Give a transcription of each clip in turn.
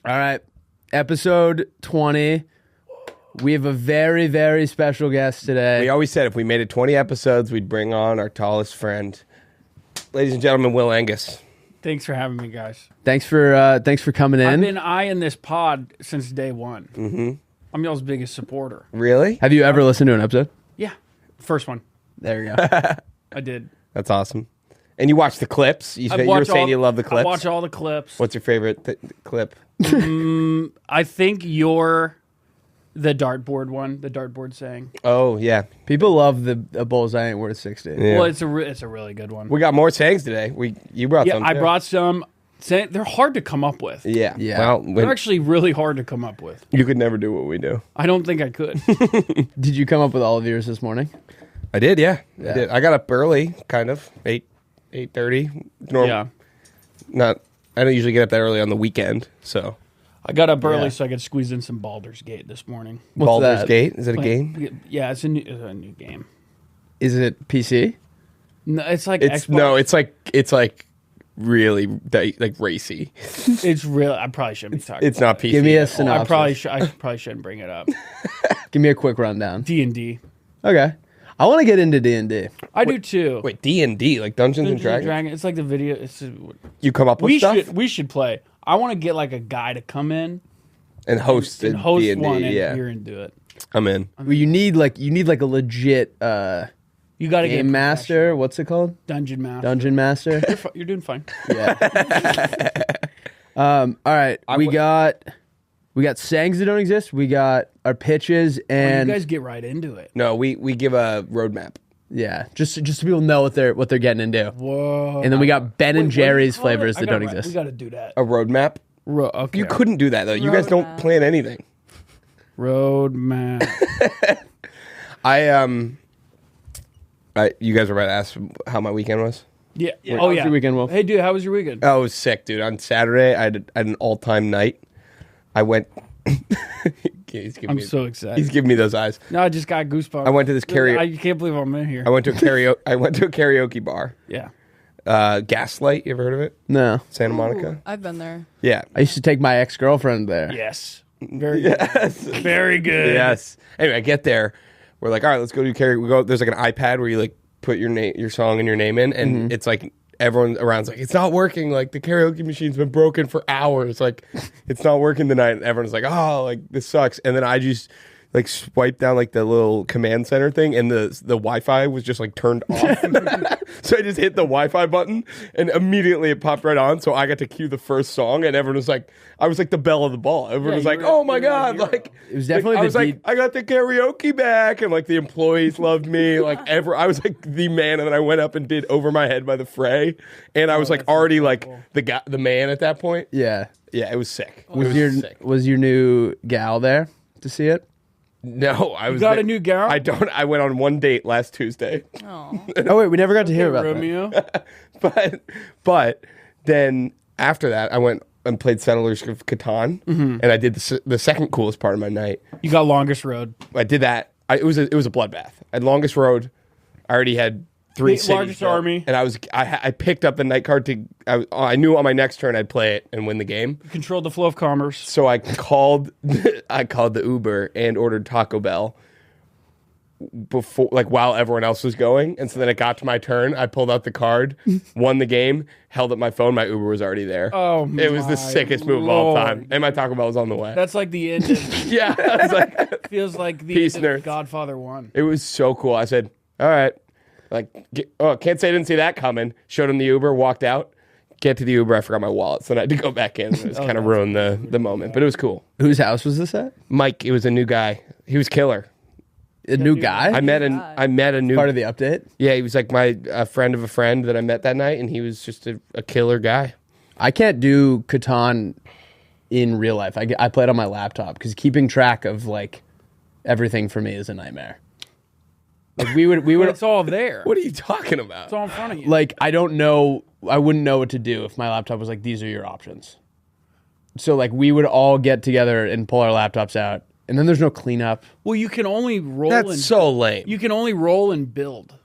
All right. Episode 20. We have a very, very special guest today. We always said if we made it 20 episodes, we'd bring on our tallest friend. Ladies and gentlemen, Will Angus. Thanks for having me, guys. Thanks for coming in. I've been eyeing this pod since day one. Mm-hmm. I'm y'all's biggest supporter. Really? Have you ever listened to an episode? Yeah. First one. There you go. I did. That's awesome. And you watch the clips. You were saying you love the clips. I watch all the clips. What's your favorite clip? I think you're the dartboard one, the dartboard saying. Oh, yeah. People love the bullseye ain't worth 60. Yeah. Well, it's a really good one. We got more sayings today. You brought some, I too. brought some. They're hard to come up with. Yeah. Yeah. Well, They're actually really hard to come up with. you could never do what we do. I don't think I could. Did you come up with all of yours this morning? I did, yeah. Yeah. I did. I got up early, kind of, 8:30. Yeah. I don't usually get up that early on the weekend, so. I got up early Yeah. so I could squeeze in some Baldur's Gate this morning. What's Baldur's that? Gate? Is it a game? Yeah, it's a new game. Is it PC? No, it's like It's Xbox. it's like really like racy. It's real. I probably shouldn't be talking. It's not PC. Give me a at all. synopsis. I probably shouldn't bring it up. Give me a quick rundown. D&D. Okay. I want to get into D&D. I do too. Wait, D&D, like Dungeons and Dragons? It's like the video. You come up with stuff We should play. I want to get like a guy to come in and host and host D&D. one and Yeah, here and do it. I'm in. Well, you need like a legit You got to get game master. What's it called? dungeon master. Dungeon master. You're doing fine. Yeah. All right. We got sayings that don't exist. We got our pitches and You guys get right into it. No, we give a roadmap. yeah, just so people know what they're getting into. Whoa. And then we got Ben and Wait, what do you Jerry's call it? flavors I that gotta don't write- exist. We got to do that. A roadmap? Okay. You couldn't do that though. You guys don't Roadmap. plan anything. Roadmap. You guys were about to ask how my weekend was? Yeah. How Oh was yeah. your weekend, Will? Hey dude, how was your weekend? Oh, it was sick, dude. On Saturday, I had an all-time night. I went... I'm so excited. He's giving me those eyes. No, I just got goosebumps. I went to this karaoke... I can't believe I'm in here. I went to a karaoke bar. Yeah. Gaslight, you ever heard of it? No. Santa Monica? I've been there. Yeah. I used to take my ex-girlfriend there. Yes. Very good. Yes. Very good. Yes. Anyway, I get there. We're like, all right, let's go do karaoke. We go. There's like an iPad where you like put your song and your name in, and it's like everyone around's like, it's not working. Like the karaoke machine's been broken for hours. Like it's not working tonight. And everyone's like, oh, like this sucks. And then I just like swipe down like the little command center thing, and the Wi-Fi was just like turned off. So I just hit the Wi-Fi button, and immediately it popped right on. So I got to cue the first song, and everyone was like, I was like the belle of the ball. Everyone was you like, were- oh my you were god, the hero. like It was definitely I the was like, I got the karaoke back, and like the employees loved me. Like I was like the man, and then I went up and did Over My Head by The Fray, and I was like already like the man at that point. Yeah. Yeah, it was sick. Was it was sick. was your new gal there to see it? No, I was. got a new gal? I don't. I went on one date last Tuesday, Oh. Oh wait, we never got to hear about that. Romeo. but then after that, I went and played Settlers of Catan, and I did the second coolest part of my night. You got longest road. I did that. It was a bloodbath. I had longest road. I already had three Largest cities built, army. and I picked up the night card to. I knew on my next turn I'd play it and win the game. You controlled the flow of commerce. So I called the Uber and ordered Taco Bell before, like while everyone else was going. And so then it got to my turn. I pulled out the card, won the game, held up my phone. My Uber was already there. Oh, it was my the sickest move of all Lord. time. And my Taco Bell was on the way. That's like the end. Of, Yeah, I was like, feels like the Peace, end of nerds. Godfather 1. it was so cool. I said, all right, like, can't say I didn't see that coming. Showed him the Uber, walked out. Get to the Uber, I forgot my wallet, so then I had to go back in. It was kind of ruined the moment, but it was cool. Whose house was this at? Mike, it was a new guy. He was killer. A new guy? I met a new Part of the update? Yeah, he was like a friend of a friend that I met that night, and he was just a killer guy. I can't do Catan in real life. I play it on my laptop because keeping track of like everything for me is a nightmare. Like we would It's all there. What are you talking about? It's all in front of you. like I don't know. I wouldn't know what to do if my laptop was like, these are your options. So like we would all get together and pull our laptops out, and then there's no cleanup. Well, you can only roll That's and so lame. you can only roll and build.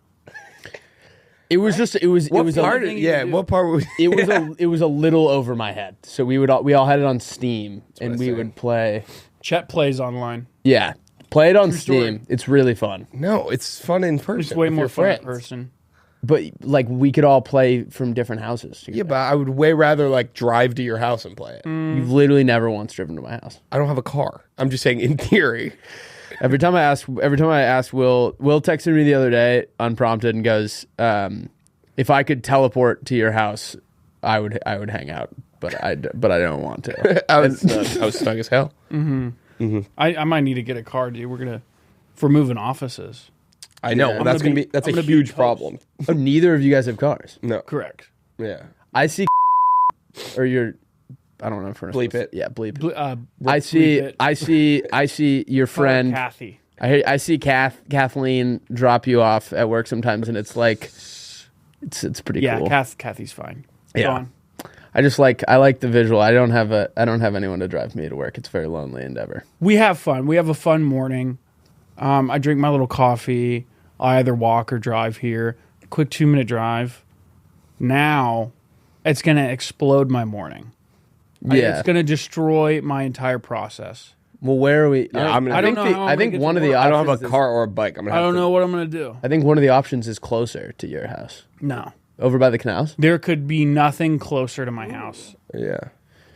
It was just it was What a, part? thing you Yeah, can do. what part was it was a little over my head. So we all had it on Steam and what we I would said. play. Chet plays online. Yeah, play it on True story. Steam. It's really fun. No, it's fun in person. It's way with more your fun in friends. person. But like we could all play from different houses. Yeah, but I would way rather like drive to your house and play it. You've literally never once driven to my house. I don't have a car. I'm just saying in theory. Every time I ask Will texted me the other day unprompted and goes, if I could teleport to your house, I would hang out, but I don't want to. I was snug as hell. I might need to get a car, dude. For moving offices. I know. Yeah. That's I'm gonna be gonna be huge toast. problem. Oh, neither of you guys have cars. No. Correct. Yeah. I see, or you're, I don't know if we're Bleep it. Yeah, bleep. Bleep I see your friend. Kathy. I see Kathleen drop you off at work sometimes, and it's like, it's pretty Yeah, cool. Kathy's fine. Yeah. Go on. I like the visual. I don't have anyone to drive me to work. It's a very lonely endeavor. We have fun. We have a fun morning. I drink my little coffee. I either walk or drive here. Quick 2-minute drive. Now, it's going to explode my morning. Yeah. It's going to destroy my entire process. Well, where are we? Yeah, I don't think know how I'm I think gonna get one to of the work. I don't have options a is- car or a bike. I'm gonna I have don't to, know what I'm going to do. I think one of the options is closer to your house, No. over by the canals. There could be nothing closer to my house. Yeah.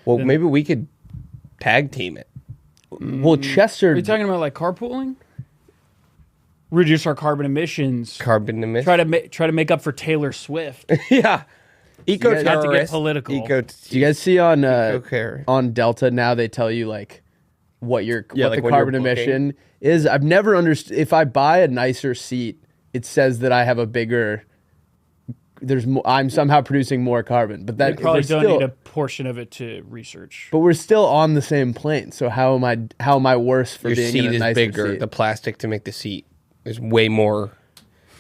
Well, maybe we could tag team it. Well, Chester. Are you talking about like carpooling? Reduce our carbon emissions. Carbon emissions. Try to make up for Taylor Swift. Yeah. Eco Not to get terrorist. political. Do Do you guys see on Eco-care. on Delta now? They tell you like what your Yeah, what like the when carbon you're booking. emission is. I've never understood. If I buy a nicer seat, it says that I have a bigger. There's more, I'm somehow producing more carbon, but They that probably we're don't still, need a portion of it to research. But we're still on the same plane. So how am I worse for Your being seat in a is nicer bigger. seat? The plastic to make the seat is way more.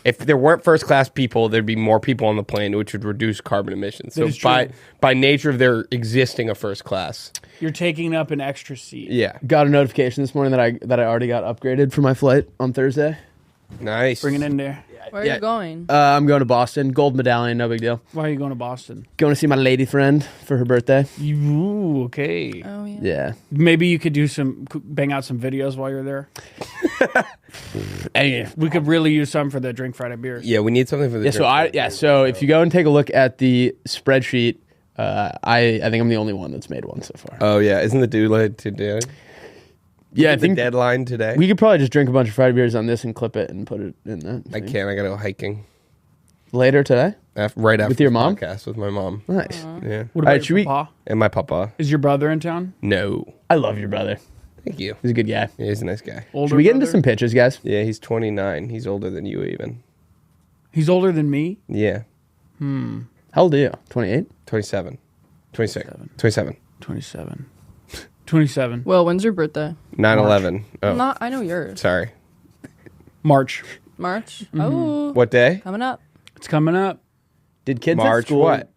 If there weren't first class people, there'd be more people on the plane, which would reduce carbon emissions. So is true. by nature of their existing a first class, You're taking up an extra seat. yeah, Got a notification this morning that I already got upgraded for my flight on Thursday. nice. Bring it in there. Where are Yeah. you going? I'm going to Boston. Gold medallion, no big deal. Why are you going to Boston? Going to see my lady friend for her birthday. Ooh, okay. Oh yeah. Yeah. Maybe you could bang out some videos while you're there. Anyway. We could really use some for the Drink Friday beers. Yeah, we need something for the. So if you go and take a look at the spreadsheet, I think I'm the only one that's made one so far. Oh yeah, isn't the due like today? Yeah, I the think deadline today. we could probably just drink a bunch of Friday beers on this and clip it and put it in that. I can't. I gotta go hiking Later today. right after With your this mom? podcast with my mom. Nice. Yeah, What about Alright, should your we- papa? and my papa. Is your brother in town? No, I love your brother. thank you. He's a good guy. Yeah, he's a nice guy. Older Should we get into brother? some pitches, guys? Yeah, he's 29. He's older than you even. He's older than me. Yeah, How old are you? 28? 27, 26, 27. 27. 27. Well, when's your birthday? 9/11. Oh, Not. I know yours. sorry. March. March. Mm-hmm. Oh, What day? coming up. It's coming up. Did kids at March school, what?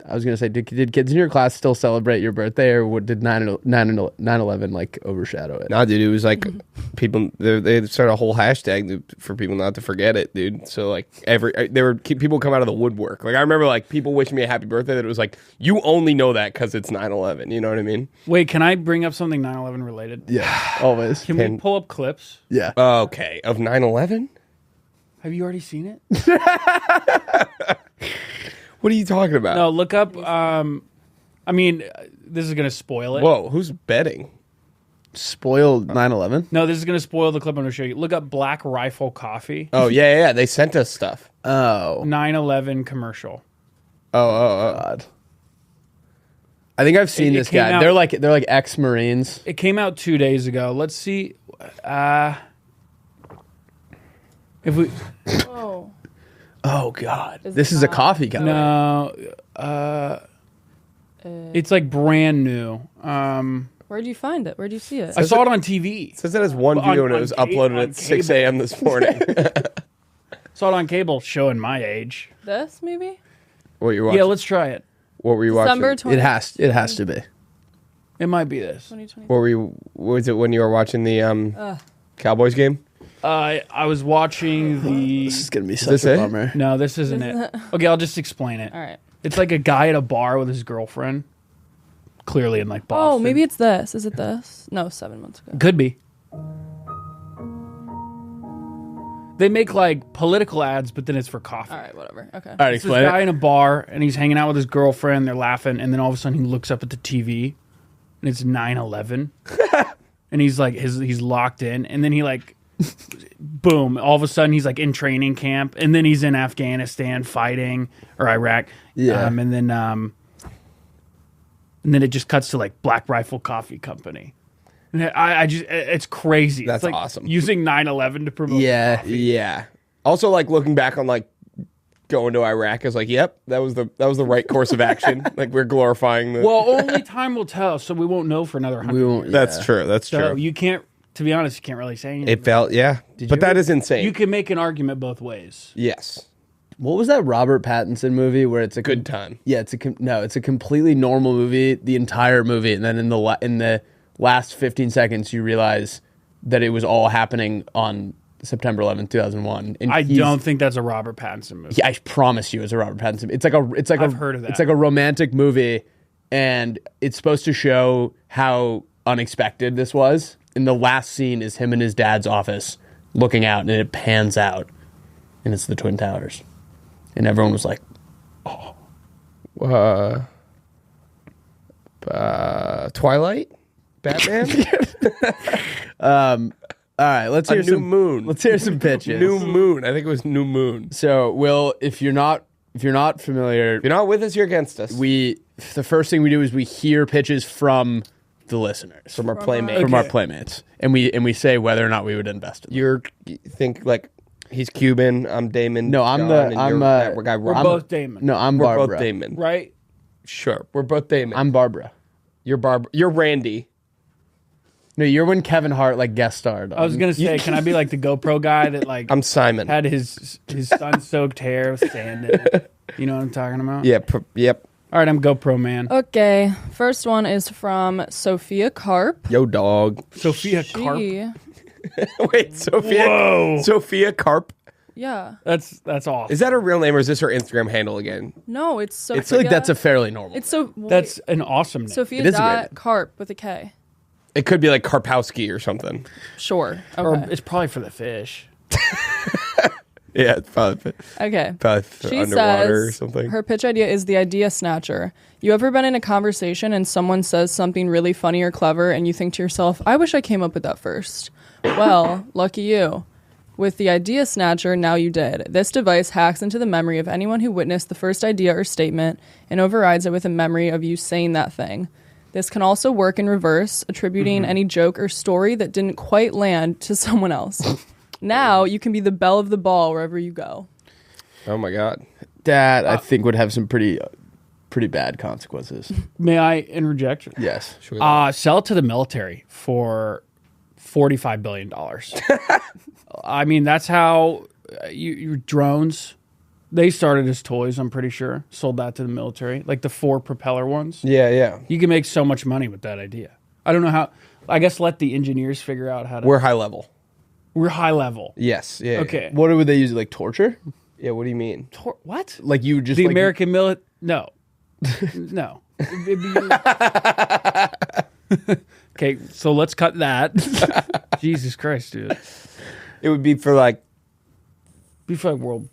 I was gonna say, did kids in your class still celebrate your birthday, or did 9/11 like overshadow it? Nah, dude, it was like people they started a whole hashtag for people not to forget it, dude. So like people come out of the woodwork. Like I remember like people wishing me a happy birthday that it was like you only know that because it's 9/11. You know what I mean? Wait, can I bring up something 9/11 related? Yeah, always. Can we pull up clips? Yeah. Okay, of 9/11. Have you already seen it? What are you talking about? No, look up. I mean, this is going to spoil it. Whoa, who's betting? Spoiled 9/11. No, this is going to spoil the clip I'm going to show you. Look up Black Rifle Coffee. Oh yeah. They sent us stuff. Oh 9/11 commercial. Oh. God. I think I've seen It this came guy. out- They're like ex-Marines. It came out 2 days ago. Let's see. If we Oh. Oh God. Is This it is a not- coffee guy. no, it's like brand new. Where'd you find it? Where'd you see it? I saw it on TV. It says it has one On- view and it on was ca- uploaded on at 6 cable. a.m. this morning. Saw it on cable, showing my age. This maybe? What you watching? Yeah, let's try it. What were you December watching? 20, It has to be. It might be this. 2020. What were you? Was it when you were watching the Cowboys game? I was watching the. This is gonna be this such a it? bummer. No, this isn't it. Okay, I'll just explain it. All right. It's like a guy at a bar with his girlfriend. Clearly in like Boston. Oh, maybe it's this. Is it this? No, 7 months ago. Could be. They make like political ads, but then it's for coffee. All right, whatever. Okay. All right, It's this explain guy it. in a bar, and he's hanging out with his girlfriend. They're laughing, and then all of a sudden he looks up at the TV, and it's 9/11, and he's like, he's locked in, and then he like, boom! All of a sudden he's like in training camp, and then he's in Afghanistan fighting or Iraq, Yeah. and then it just cuts to like Black Rifle Coffee Company. And I just, it's crazy. That's it's like awesome. Using 9/11 to promote. Yeah. Yeah. Also, like looking back on like going to Iraq is like, yep, that was the right course of action. Like we're glorifying the. Well, only time will tell, so we won't know for another 100 We won't. that's yeah. true. That's So true. you can't, to be honest, you can't really say anything. It felt, yeah. But that is insane. You can make an argument both ways. Yes. What was that Robert Pattinson movie where it's a Good time. Yeah, it's a completely normal movie, the entire movie, and then in the last 15 seconds you realize that it was all happening on September 11th, 2001. And I don't think that's a Robert Pattinson movie. I promise you, it's a Robert Pattinson. I've heard of that. It's like a romantic movie, and it's supposed to show how unexpected this was. And the last scene is him in his dad's office looking out, and it pans out, and it's the Twin Towers, and everyone was like, Twilight? Batman? All right, let's hear A new moon. Let's hear some pitches. New Moon. I think it was New Moon. So, Will, if you're not familiar, If you're not with us, you're against us. the first thing we do is we hear pitches from the listeners, From our playmates. from our playmates, and we say whether or not we would invest in them. You think like he's Cuban, I'm Damon. No, I'm John, the- and I'm, you're that guy We're Rob. both Damon. No, I'm We're Barbara. both Damon. Right? Sure. We're both Damon. I'm Barbara. You're Barbara. You're Randy. No, you're when Kevin Hart like guest starred. I was going to say, can I be like the GoPro guy that like I'm Simon. had his sun-soaked hair with sand in it? You know what I'm talking about? Yeah. Yep. All right, I'm GoPro man. Okay. First one is from Sophia Carp. Yo, dog. Sophia Carp. She- Wait, Sophia. Whoa. Sophia Carp. Yeah. That's awesome. Is that her real name or is this her Instagram handle again? No, it's Sophia. I feel like that's a fairly normal. It's so. That's an awesome name. Sophia It is a great name. dot Carp with a K. It could be like Karpowski or something. Sure. Or Okay. it's probably for the fish. Yeah, it's probably Okay. She underwater or says something. her pitch idea is the idea snatcher. You ever been in a conversation and someone says something really funny or clever and you think to yourself, I wish I came up with that first. Well, lucky you. With the idea snatcher, now you did. This device hacks into the memory of anyone who witnessed the first idea or statement and overrides it with a memory of you saying that thing. This can also work in reverse, attributing any joke or story that didn't quite land to someone else. Now you can be the belle of the ball wherever you go. Oh my god. that I think would have some pretty bad consequences. May I interject? Yes. Sell it to the military for $45 billion. I mean, that's how your drones, they started as toys, I'm pretty sure. Sold that to the military, like the 4 propeller ones. Yeah. You can make so much money with that idea. I don't know how. I guess let the engineers figure out how to. We're high level. We're high level. Yes. Yeah. Okay. What would they use? Like torture? Yeah. What do you mean? What? Like you just The like, American military? No. No. Okay, so let's cut that. Jesus Christ, dude. It would be for like Before world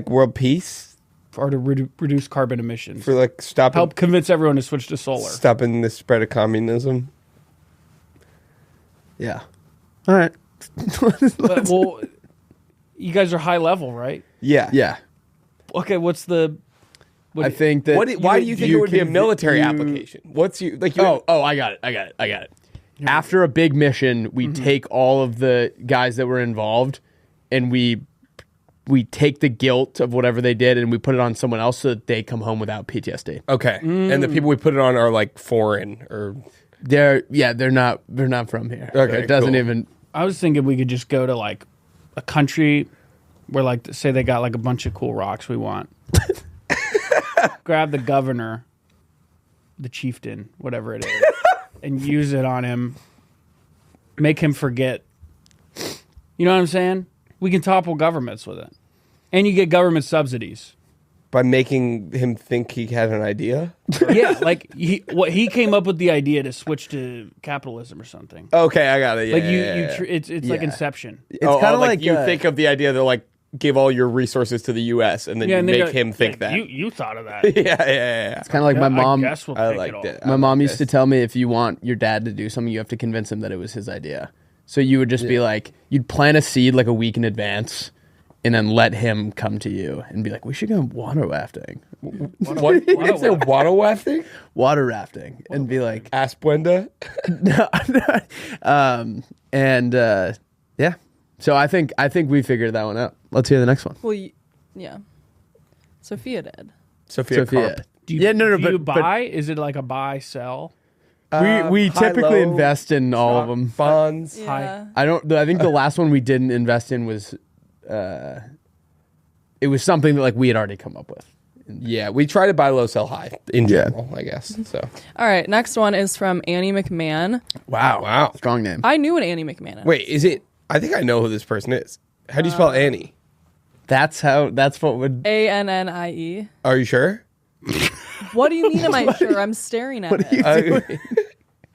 world peace, or to reduce carbon emissions. for like stopping Help convince everyone to switch to solar. stopping the spread of communism. Yeah. All right. But, well, you guys are high level, right? Yeah. Yeah. Okay, what's the? I think that. Why do you think it would be a military you- application? What's you like? You Oh, I got it. After a big mission, we take all of the guys that were involved, and we take the guilt of whatever they did, and we put it on someone else so that they come home without PTSD. okay, and the people we put it on are like foreign or They're not from here. Okay, it doesn't cool. even. I was thinking we could just go to like a country where, like, say they got like a bunch of cool rocks we want. Grab the governor, the chieftain, whatever it is, and use it on him. Make him forget You know what I'm saying? We can topple governments with it. And you get government subsidies. By making him think he had an idea? Yeah, like he came up with the idea to switch to capitalism or something. Okay, I got it. Yeah, Like yeah. it's like Yeah. Inception. It's kind of like you think of the idea to like give all your resources to the U.S. and then you and they make go, him think "Hey, that. You thought of that. Yeah. it's kind of like my mom. I guess we'll I take liked it all. it. My mom used to tell me if you want your dad to do something, you have to convince him that it was his idea. So you would just be like, you'd plant a seed like a week in advance, and then let him come to you and be like, we should go water rafting. What? You say water wafting? Water rafting. And be like, Ask Brenda. yeah. So I think we figured that one out. Let's hear the next one. Well, yeah. Sophia did. Sophia. Sophia. Do you, Yeah, no, do you but buy? Is it like a buy sell? we typically high-low, invest in all of them. Bonds. Yeah. I think the last one we didn't invest in was it was something that like we had already come up with. Yeah, we try to buy low, sell high in Yeah. general, I guess. So All right. Next one is from Annie McMahon. wow. Strong name. I knew an Annie McMahon is. Wait, is it? I think I know who this person is. How do you spell Annie? That's what would ANNIE. Are you sure? What do you mean? Am I sure? I'm staring at it.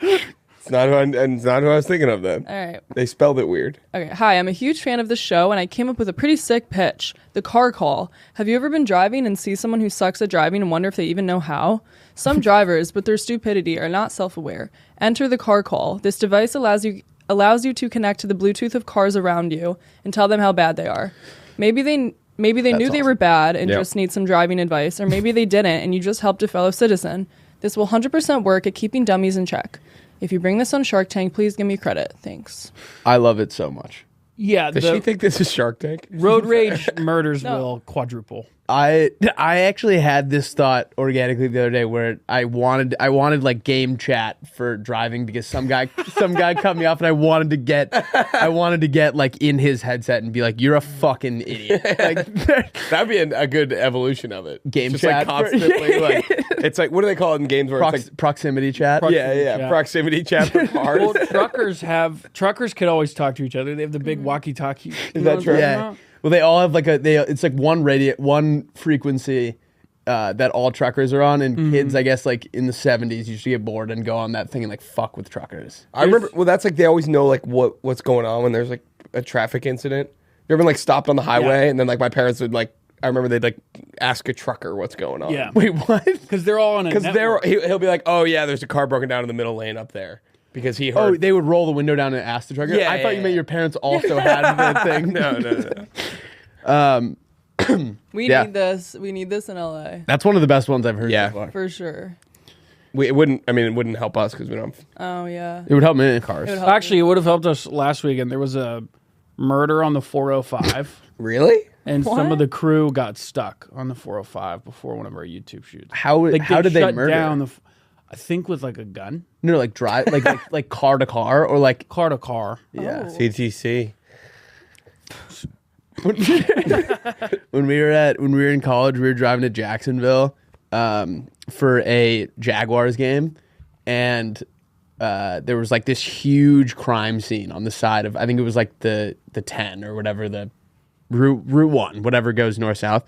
It's not who I was thinking of then. All right. They spelled it weird. Okay. Hi, I'm a huge fan of the show, and I came up with a pretty sick pitch. The car call. Have you ever been driving and see someone who sucks at driving and wonder if they even know how? Some drivers, but their stupidity, are not self-aware. Enter the car call. This device allows you to connect to the Bluetooth of cars around you and tell them how bad they are. Maybe they knew they were bad and Yep. just need some driving advice, or maybe they didn't and you just helped a fellow citizen. This will 100% work at keeping dummies in check. If you bring this on Shark Tank, please give me credit. Thanks. I love it so much. Yeah, Does the she think this is Shark Tank? road rage murders No. will quadruple. I actually had this thought organically the other day where I wanted like game chat for driving because some guy cut me off and I wanted to get like in his headset and be like, you're a fucking idiot. Like That'd be a good evolution of it. Game Just chat like constantly. Like it's like, what do they call it in games where it's like proximity chat. chat. proximity chat for cars. Well, truckers can always talk to each other. They have the big walkie-talkie. Is that true? Yeah. Well, they all have like it's like one frequency that all truckers are on, and kids, I guess, like in the 70s, used to get bored and go on that thing and like fuck with truckers. I remember. Well, that's like they always know like what's going on when there's like a traffic incident. You ever been like stopped on the highway Yeah. and then like my parents would like. I remember they'd like ask a trucker what's going on. Yeah. Wait, what? Because they're all on a Because network. he'll be like, oh yeah, there's a car broken down in the middle lane up there because he heard. Oh, they would roll the window down and ask the trucker. Yeah, I thought you yeah, meant yeah. your parents also had the thing. No. We Yeah. need this. We need this in LA That's one of the best ones I've heard Yeah. so far. for sure. It wouldn't help us because we don't. Oh yeah. It would help me. Cars. It would help Actually, it would have helped us last weekend. There was a murder on the 405, Really? and some What? of the crew got stuck on the 405 before one of our YouTube shoots. How did they shut murder? down I think with like a gun, No, like drive, like car to car, or like car to car. yeah. Oh. CTC. When we were in college, we were driving to Jacksonville for a Jaguars game, and there was like this huge crime scene on the side of, I think it was like the 10 or whatever, the Route 1, whatever goes north south.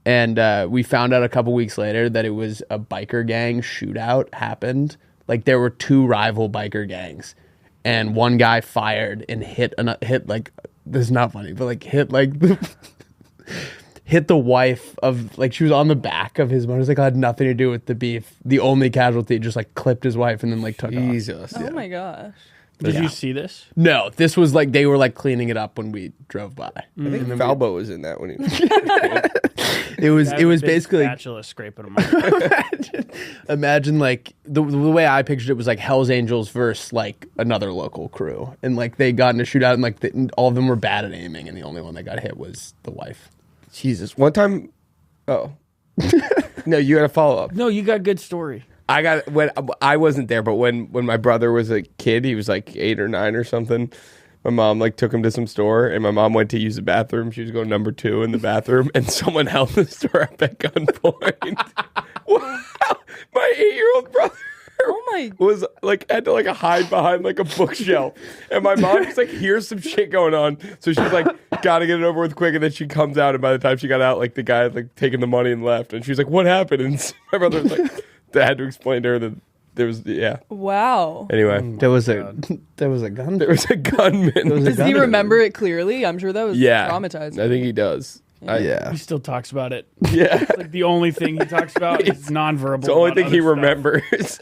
And we found out a couple weeks later that it was a biker gang shootout happened. Like there were two rival biker gangs, and one guy fired and hit like, this is not funny, but like hit the wife of, like, she was on the back of his motorcycle, had nothing to do with the beef. The only casualty just like clipped his wife and then like took off. Jesus. Oh my gosh. Did you see this? No, this was like they were like cleaning it up when we drove by. I think Valbo was in that when he was. It was That big basically spatula scraping them up. imagine like the way I pictured it was like Hell's Angels versus like another local crew, and like they got in a shootout and like all of them were bad at aiming, and the only one that got hit was the wife. Jesus. One time. Oh. No, you had a follow up. No, you got good story. I got when I wasn't there, but when my brother was a kid, he was like 8 or 9 or something. My mom like took him to some store, and my mom went to use the bathroom. She was going number 2 in the bathroom, and someone held the store up at gunpoint. Wow, my 8-year-old brother. Oh my. was like had to like hide behind like a bookshelf, and my mom just like hears some shit going on, so she's like gotta get it over with quick, and then she comes out, and by the time she got out, like the guy had like taken the money and left, and she's like, "What happened?" And my brother was like, "I had to explain to her that there was Wow. Anyway, There was a gun. there was a gunman. Does he remember it clearly? I'm sure that was traumatizing. I think he does. He still talks about it. Yeah. It's like the only thing he talks about is nonverbal. It's the only about thing he other stuff. remembers.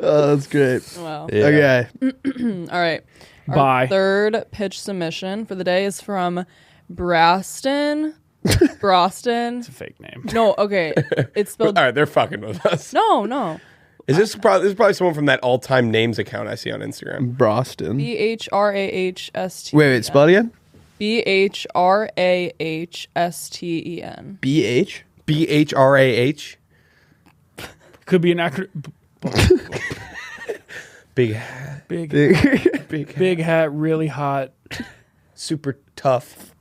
Oh, that's great. Wow. Yeah. Okay. All right. Our Bye. third pitch submission for the day is from Braston. Broston. It's a fake name. No, okay. It's spelled. All right, they're fucking with us. No. Is this probably someone from that all-time names account I see on Instagram? Broston. BHRAHST. Wait, spell it again. BHRAHSTEN. BH? BHRAH. Could be an acronym. Big Big hat, really hot. super tough.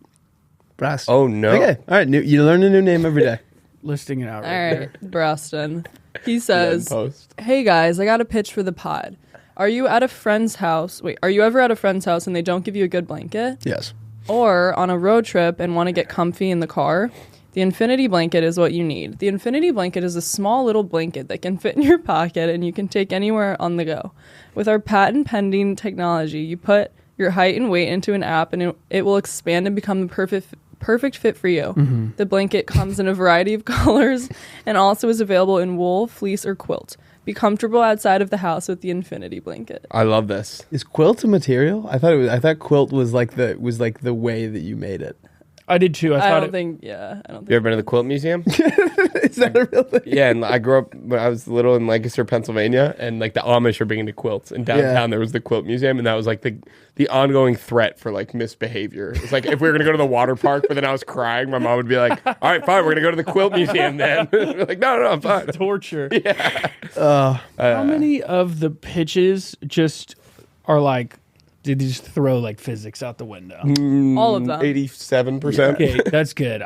Broston. Oh no. Okay. All right. You learn a new name every day. Listing it out All right right, Braston. He says, Post. "Hey guys, I got a pitch for the pod. Are you at a friend's house? Wait, are you ever at a friend's house and they don't give you a good blanket? Yes. Or on a road trip and want to get comfy in the car? The infinity blanket is what you need. The infinity blanket is a small little blanket that can fit in your pocket and you can take anywhere on the go. With our patent pending technology, you put your height and weight into an app and it will expand and become the perfect fit for you. Mm-hmm. The blanket comes in a variety of colors and also is available in wool, fleece, or quilt. Be comfortable outside of the house with the infinity blanket." I love this. Is quilt a material? I thought quilt was like the way that you made it. I did too. I don't think. You ever been to the Quilt Museum? Is that a real thing? Yeah, and I grew up when I was little in Lancaster, Pennsylvania, and like the Amish are bringing the quilts. And downtown there was the Quilt Museum, and that was like the ongoing threat for like misbehavior. It's like if we were gonna go to the water park, but then I was crying, my mom would be like, "All right, fine, we're gonna go to the Quilt Museum then." We're like, no, I'm fine. torture. Yeah. How many of the pitches just are like? Did they just throw like physics out the window? All of them. 87%. Okay, that's good.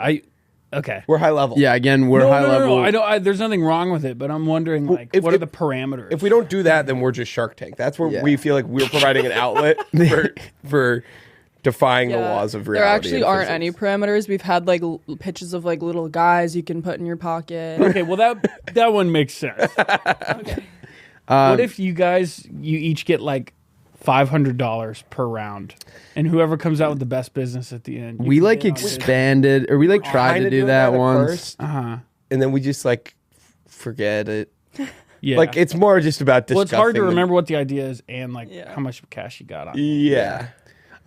Okay. We're high level. Yeah. Again, we're high level. There's nothing wrong with it, but I'm wondering like, what are the parameters? If we don't do that, then we're just Shark Tank. That's where we feel like we're providing an outlet for defying the laws of reality. There actually and aren't physics. any parameters. We've had like pitches of like little guys you can put in your pocket. Okay, well that one makes sense. Okay. What if you each get like $500 per round, and whoever comes out with the best business at the end? We like expanded, or we like tried Kinda to do doing that at once. first, Uh-huh. and then we just like forget it. Yeah. Like it's more just about discussing. well, it's hard to the- remember what the idea is and like Yeah. how much cash you got on. Yeah.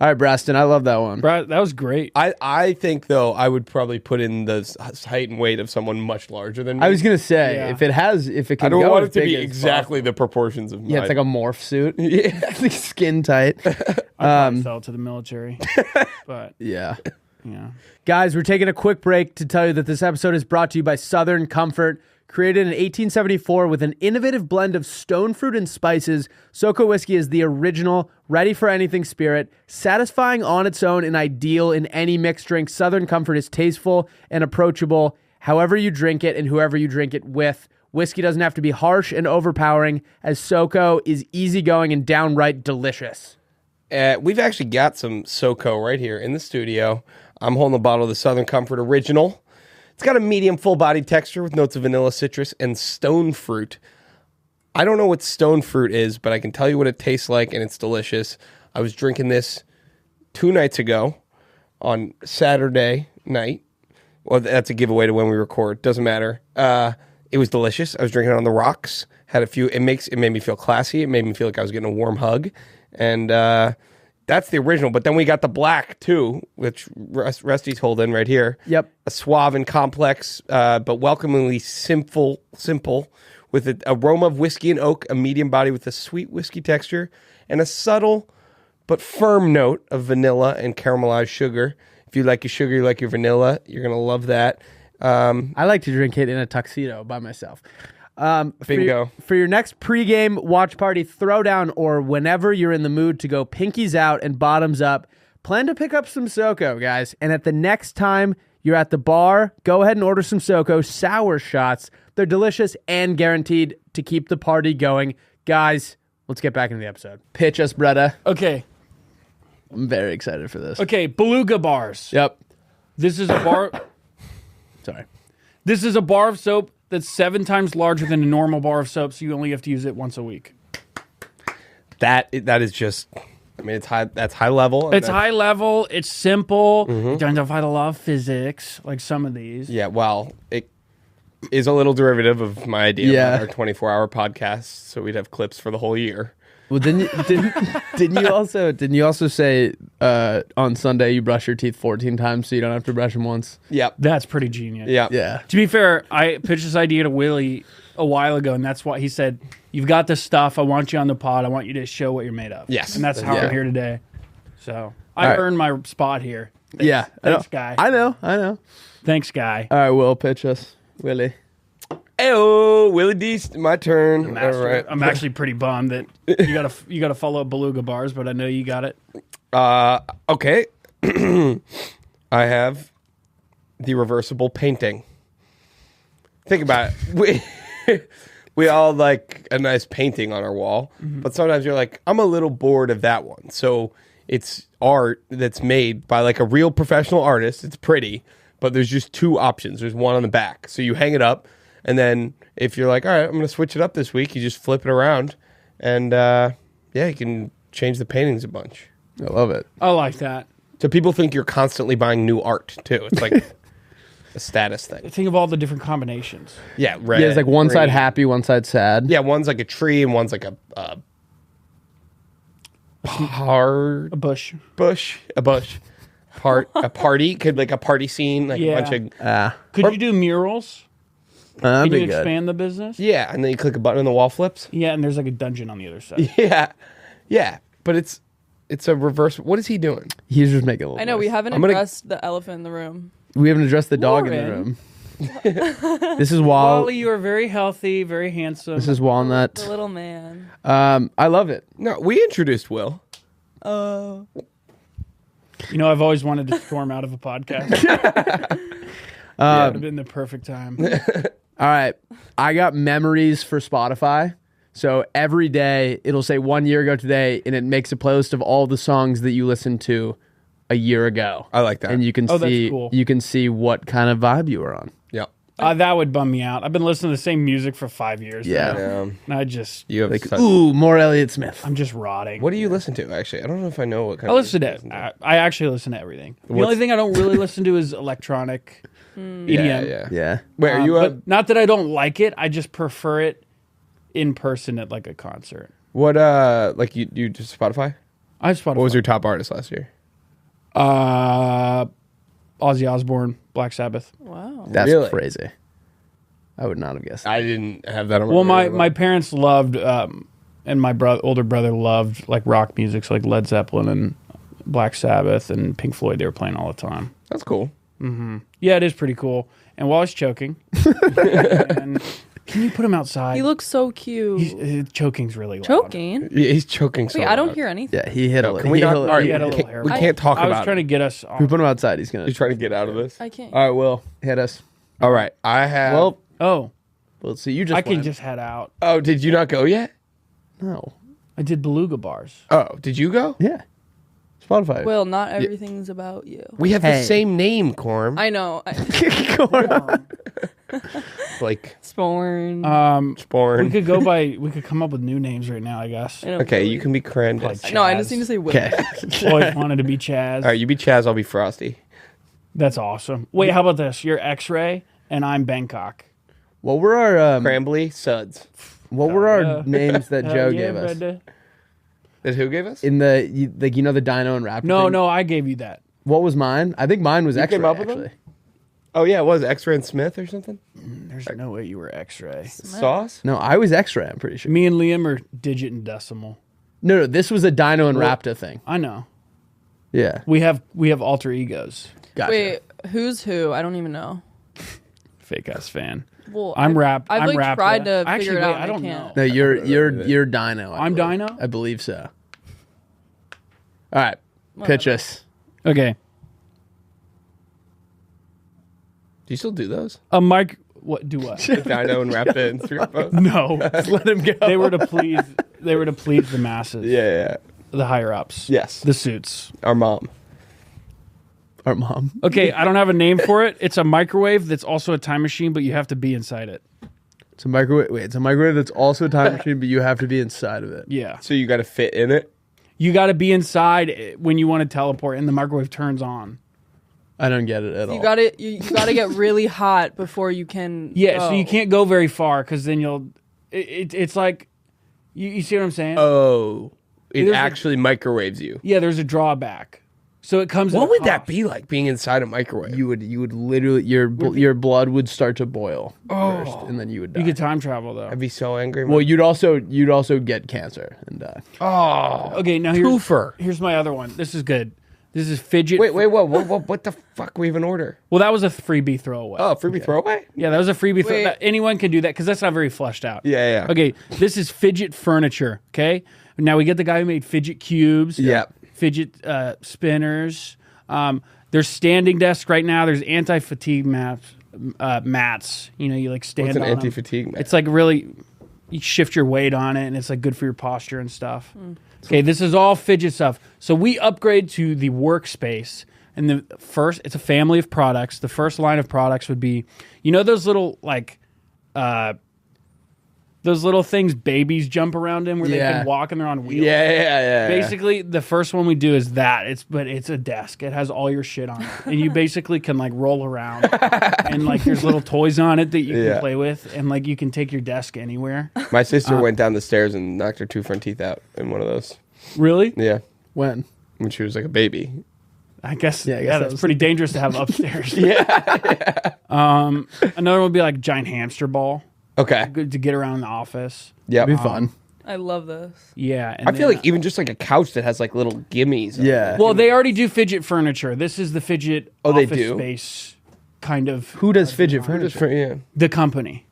All right, Braston, I love that one. Brad, that was great. I think though I would probably put in the height and weight of someone much larger than me. I was gonna say Yeah. if it can I don't go want as it to big be as exactly the proportions of mine. possible. Yeah, it's like a morph suit. Yeah. It's like skin tight. I probably sell it to the military, but Yeah. yeah. Guys, we're taking a quick break to tell you that this episode is brought to you by Southern Comfort. Created in 1874 with an innovative blend of stone fruit and spices, SoCo whiskey is the original, ready-for-anything spirit, satisfying on its own and ideal in any mixed drink. Southern Comfort is tasteful and approachable, however you drink it and whoever you drink it with. Whiskey doesn't have to be harsh and overpowering, as SoCo is easygoing and downright delicious. We've actually got some SoCo right here in the studio. I'm holding a bottle of the Southern Comfort Original. It's got a medium full-bodied texture with notes of vanilla, citrus, and stone fruit. I don't know what stone fruit is, but I can tell you what it tastes like, and it's delicious. I was drinking this 2 nights ago on Saturday night. Well, that's a giveaway to when we record. Doesn't matter. It was delicious. I was drinking it on the rocks. Had a few. It made me feel classy. It made me feel like I was getting a warm hug, and that's the original. But then we got the black too, which Rusty's holding right here. Yep. A suave and complex, but welcomingly simple, with an aroma of whiskey and oak, a medium body with a sweet whiskey texture, and a subtle but firm note of vanilla and caramelized sugar. If you like your sugar, you like your vanilla, you're going to love that. I like to drink it in a tuxedo by myself. Bingo. For your next pregame watch party throwdown or whenever you're in the mood to go pinkies out and bottoms up, plan to pick up some SoCo, guys. And at the next time you're at the bar, go ahead and order some SoCo sour shots. They're delicious and guaranteed to keep the party going. Guys, let's get back into the episode. Pitch us, Bretta. Okay. I'm very excited for this. Okay. Beluga bars. Yep. This is a bar. Sorry. This is a bar of soap that's 7 times larger than a normal bar of soap, so you only have to use it once a week. That is just. I mean, it's high. That's high level. It's high level. It's simple. You don't have a lot of physics like some of these. Yeah. Well, it is a little derivative of my idea about our 24-hour podcast, so we'd have clips for the whole year. Well, didn't you also say on Sunday you brush your teeth 14 times so you don't have to brush them once? Yep. That's pretty genius. Yeah. Yeah. To be fair, I pitched this idea to Willy a while ago, and that's why he said, "You've got the stuff. I want you on the pod. I want you to show what you're made of." Yes. And that's how Yeah. I'm here today. So I right. earned my spot here. Yeah. Thanks, Guy. I know. Thanks, Guy. All right, Will, pitch us. Willie. Hey, Willie D, my turn. All right. I'm actually pretty bummed that you gotta follow up Beluga bars, but I know you got it. Okay. I have the reversible painting. Think about it. We all like a nice painting on our wall, but sometimes you're like, I'm a little bored of that one. So it's art that's made by like a real professional artist. It's pretty, but there's just 2 options. There's one on the back. So you hang it up, and then if you're like, all right, I'm going to switch it up this week, you just flip it around, and you can change the paintings a bunch. I love it. I like that. So people think you're constantly buying new art too. It's like a status thing. Think of all the different combinations. Yeah, red. Yeah, it's like one side green. happy, one side sad. Yeah, one's like a tree and one's like a hard A bush. bush, a party, could like a party scene, like Yeah. a bunch of Could you do murals? That'd Can you be good. expand the business? yeah, and then you click a button and the wall flips. Yeah, and there's like a dungeon on the other side. Yeah, but it's a reverse. What is he doing? He's just making a little I know we noise. haven't I'm gonna- addressed the elephant in the room. We haven't addressed the dog in the Lauren. room. This is Wally, you are very healthy, very handsome. This is The Walnut. little man. I love it. No, we introduced Will. Oh. You know, I've always wanted to storm out of a podcast. That would have been the perfect time. All right. I got memories for Spotify. So every day it'll say 1 year ago today, and it makes a playlist of all the songs that you listened to a year ago. I like that. And you can Oh, that's see cool. you can see what kind of vibe you were on. Yeah. That would bum me out. I've been listening to the same music for 5 years. Yeah. now, and You have Like, such- ooh, more Elliott Smith. I'm just rotting. What do you listen to? Actually, I don't know if I know what kind. I of listen music to you I actually listen to everything. The What's- only thing I don't really listen to is electronic EDM. Yeah. Yeah. Wait, are you a But not that I don't like it. I just prefer it in person at like a concert. what? Like you just Spotify? I have Spotify. What was your top artist last year? Ozzy Osbourne, Black Sabbath. Wow. That's Really? crazy. I would not have guessed. I didn't have that on my Well, radar. my parents loved, and my older brother loved like rock music, so like Led Zeppelin and Black Sabbath and Pink Floyd. They were playing all the time. That's cool. Yeah, it is pretty cool. And while he's choking, and can you put him outside? He looks so cute. Choking's really loud. Choking? Yeah, he's choking so Wait, I don't loud. hear anything. Yeah, he hit a Can we not? All right, he had a we little can't, hair. we can't talk I was about trying to it. get us. We put him outside. He's gonna. He's trying to get out of this. I can't. All right, Will, hit us. All right, I have. Well, Oh, let's see. You just. I can went. just head out. Oh, did you not go yet? No. I did beluga bars. Oh, did you go? Yeah. Spotify. Will, not everything's about you. We have the Hey. same name, Corm. I know. Like Sporn. We Sporn. could go by. We could come up with new names right now. I guess. I know Okay, Willy. you can be Crandus. Like No, I Chaz. just need to say Will. Okay. Always wanted to be Chaz. All right, you be Chaz. I'll be Frosty. That's awesome. Wait, how about this? You're X-Ray and I'm Bangkok. What were our Crambly Suds. our names that Joe Yeah, gave us brother. That who gave us? in the the Dino and Raptor? No, thing? no, I gave you that. What was mine? I think mine was X-ray. came up with them? Actually, Oh yeah, it was X-Ray and Smith or something. There's no way you were X-Ray. Sauce. no, I was X-ray. I'm pretty sure. Me and Liam are digit and decimal. No, this was a Dino and Raptor thing. I know. Yeah, We have alter egos. gotcha. Wait, who's who? I don't even know. Fake ass fan. Well, I'm rap. I've I'm like rap. tried to Actually, figure it wait, out. I don't can't. know. No, you're Dino. I'm believe. Dino? I believe so. All right, pitch us. Okay. you still do those? A mic. What do what? Dino and wrap it in three bows? No, Just let him go. they were to please. They were to please the masses. Yeah. The higher ups. Yes. The suits. Our mom. Our mom. Okay, I don't have a name for it. It's a microwave that's also a time machine, but you have to be inside it. It's a microwave. Wait, it's a microwave that's also a time machine, but you have to be inside of it. Yeah. So you got to fit in it? You got to be inside when you want to teleport, and the microwave turns on. I don't get it at all. You got it. You got to get really hot before you can. Yeah, go. so you can't go very far because then you'll. It's like, you see what I'm saying? Oh. It There's actually microwaves you. Yeah, there's a drawback. So it comes. What at a would that cost. be like, being inside a microwave? You would literally your blood would start to boil first, and then you would die. You could time travel though. I'd be so angry. Well, you'd also get cancer and die. Oh. Okay, now here's my other one. This is good. This is fidget. Wait, what the fuck we even order? Well, that was a freebie throwaway. Oh, freebie throwaway? Yeah, that was a freebie. Wait. Anyone can do that because that's not very fleshed out. Yeah. Okay, this is fidget furniture. Okay, now we get the guy who made fidget cubes. Yep. Fidget spinners. There's standing desks right now. There's anti-fatigue mats. You know, you like stand What's an on 'em. anti-fatigue mat? It's like really, you shift your weight on it, and it's like good for your posture and stuff. Okay, this is all fidget stuff. So we upgrade to the workspace, and it's a family of products. The first line of products would be, you know, those little like, those little things babies jump around in where they can walk and they're on wheels. Yeah. Basically, the first one we do is that. It's a desk. It has all your shit on it, and you basically can like roll around, and like there's little toys on it that you can play with, and like you can take your desk anywhere. My sister went down the stairs and knocked her 2 front teeth out in one of those. Really? Yeah. When? When she was like a baby. I guess. Yeah, I guess Yeah, that that's was- pretty dangerous to have upstairs. Another one would be like giant hamster ball, Okay. good to get around the office. Yeah. It'd be fun. I love this. Yeah, and I feel then- like even just like a couch that has like little gimmies. on Yeah. it. Well, they already do fidget furniture. This is the fidget Oh, they office do? space kind of. Who does fidget Just furniture? for, yeah. The company.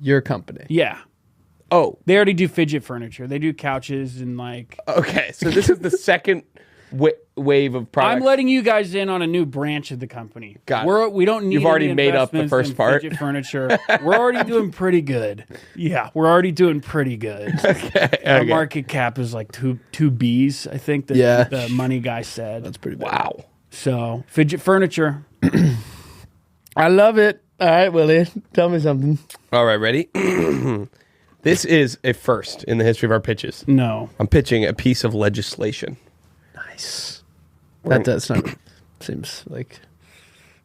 Your company. Yeah. Oh, They already do fidget furniture. They do couches and like. okay. So this is the second wave of products. I'm letting you guys in on a new branch of the company. Got it. We don't need. You've already any made up the investments first in part. Fidget furniture. We're already doing pretty good. Yeah, we're already doing pretty good. Our market cap is like two B's. I think that Yeah. the money guy said. That's pretty bad. Wow. So fidget furniture. I love it. All right, Willie, tell me something. All right, ready? This is a first in the history of our pitches. No. I'm pitching a piece of legislation. Nice. That does not seems like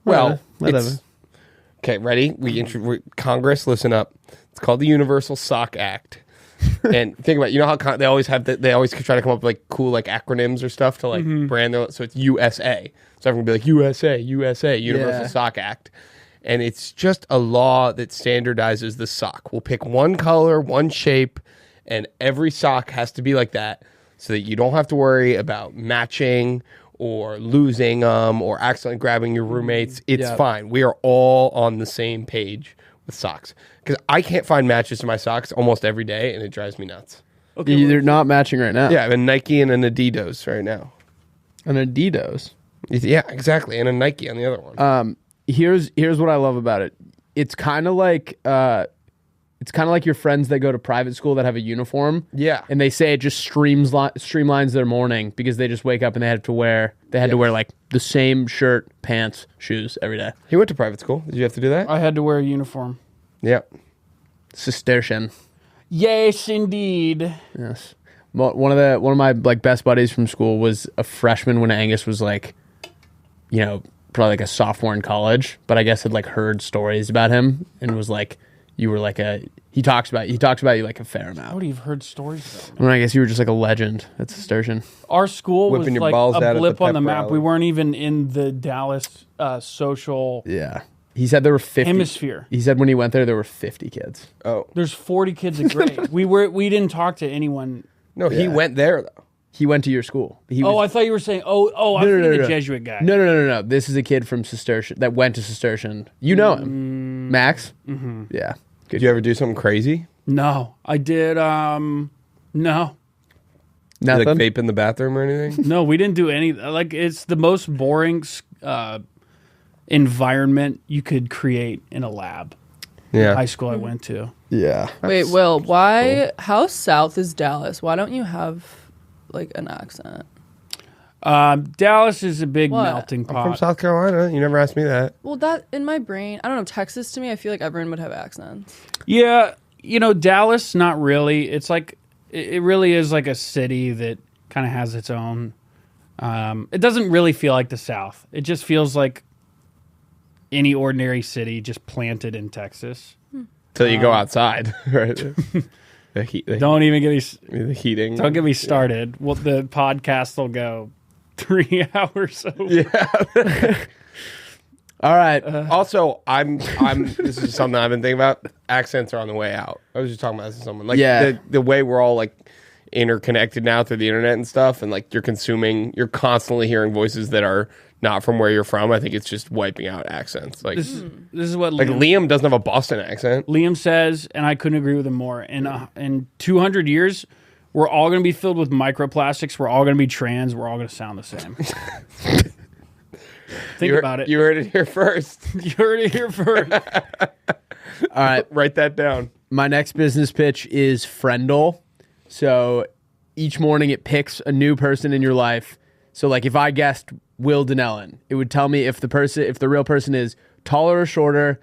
Well, whatever. it's- okay, ready? Congress, listen up. It's called the Universal Sock Act. And think about it, you know how they always have they always try to come up with like cool like acronyms or stuff to like brand their, so it's USA. So everyone will be like USA, Universal Yeah. Sock Act. And it's just a law that standardizes the sock. We'll pick one color, one shape, and every sock has to be like that so that you don't have to worry about matching or losing them or accidentally grabbing your roommates. It's Yeah. fine. We are all on the same page with socks. Because I can't find matches to my socks almost every day, and it drives me nuts. They're not matching right now. Yeah, I have a Nike and an Adidas right now. An Adidas. Yeah, exactly. And a Nike on the other one. Here's what I love about it. It's kind of like your friends that go to private school that have a uniform. Yeah. And they say it just streamlines their morning because they just wake up and they had to wear like the same shirt, pants, shoes every day. He went to private school. Did you have to do that? I had to wear a uniform. Yeah. Cistercian. Yes, indeed. Yes. One of my like best buddies from school was a freshman when Angus was like, you know, probably like a sophomore in college, but I guess had like heard stories about him and was like, you were like he talks about you like a fair I amount. would have heard stories though. I mean, I guess you were just like a legend at Cistercian. Our school was Whipping your like balls out a at the blip on the pep map. rally. We weren't even in the Dallas social Yeah. He said there were 50. hemisphere. He said when he went there were 50 kids. Oh. There's 40 kids a grade. We didn't talk to anyone. No, he Yeah. went there, though. He went to your school. He Oh, I was, thought you were saying. I'm thinking the Jesuit guy. No. This is a kid from Cistercian that went to Cistercian. You know him, Max. Mm-hmm. Yeah. Good. Did you ever do something crazy? No, I did. No, Like Nothing. vape in the bathroom or anything? no, we didn't do any. Like it's the most boring environment you could create in a lab. Yeah. High school I went to. Yeah. Wait, Will, why? How south is Dallas? Why don't you have like an accent? Dallas is a big What? melting I'm pot. from South Carolina. You never asked me that. Well, that in my brain, I don't know. Texas to me, I feel like everyone would have accents. Yeah, Dallas, not really. It's like it really is like a city that kind of has its own. It doesn't really feel like the South. It just feels like any ordinary city just planted in Texas. Till you go outside, right? The heat. Don't even get me. The heating. Don't get me started. Well, the podcast will go 3 hours over. Yeah. All right. Also, I'm. This is something I've been thinking about. Accents are on the way out. I was just talking about this to someone. Like the way we're all like interconnected now through the internet and stuff, and like you're constantly hearing voices that are not from where you're from. I think it's just wiping out accents. Like This is what like Liam doesn't have a Boston accent. Liam says, and I couldn't agree with him more. In 200 years, we're all going to be filled with microplastics. We're all going to be trans. We're all going to sound the same. Think about it. You heard it here first. You heard it here first. All right. Write that down. My next business pitch is Friendle. So each morning it picks a new person in your life. So like if I guessed Will Donnellan, it would tell me if the real person is taller or shorter,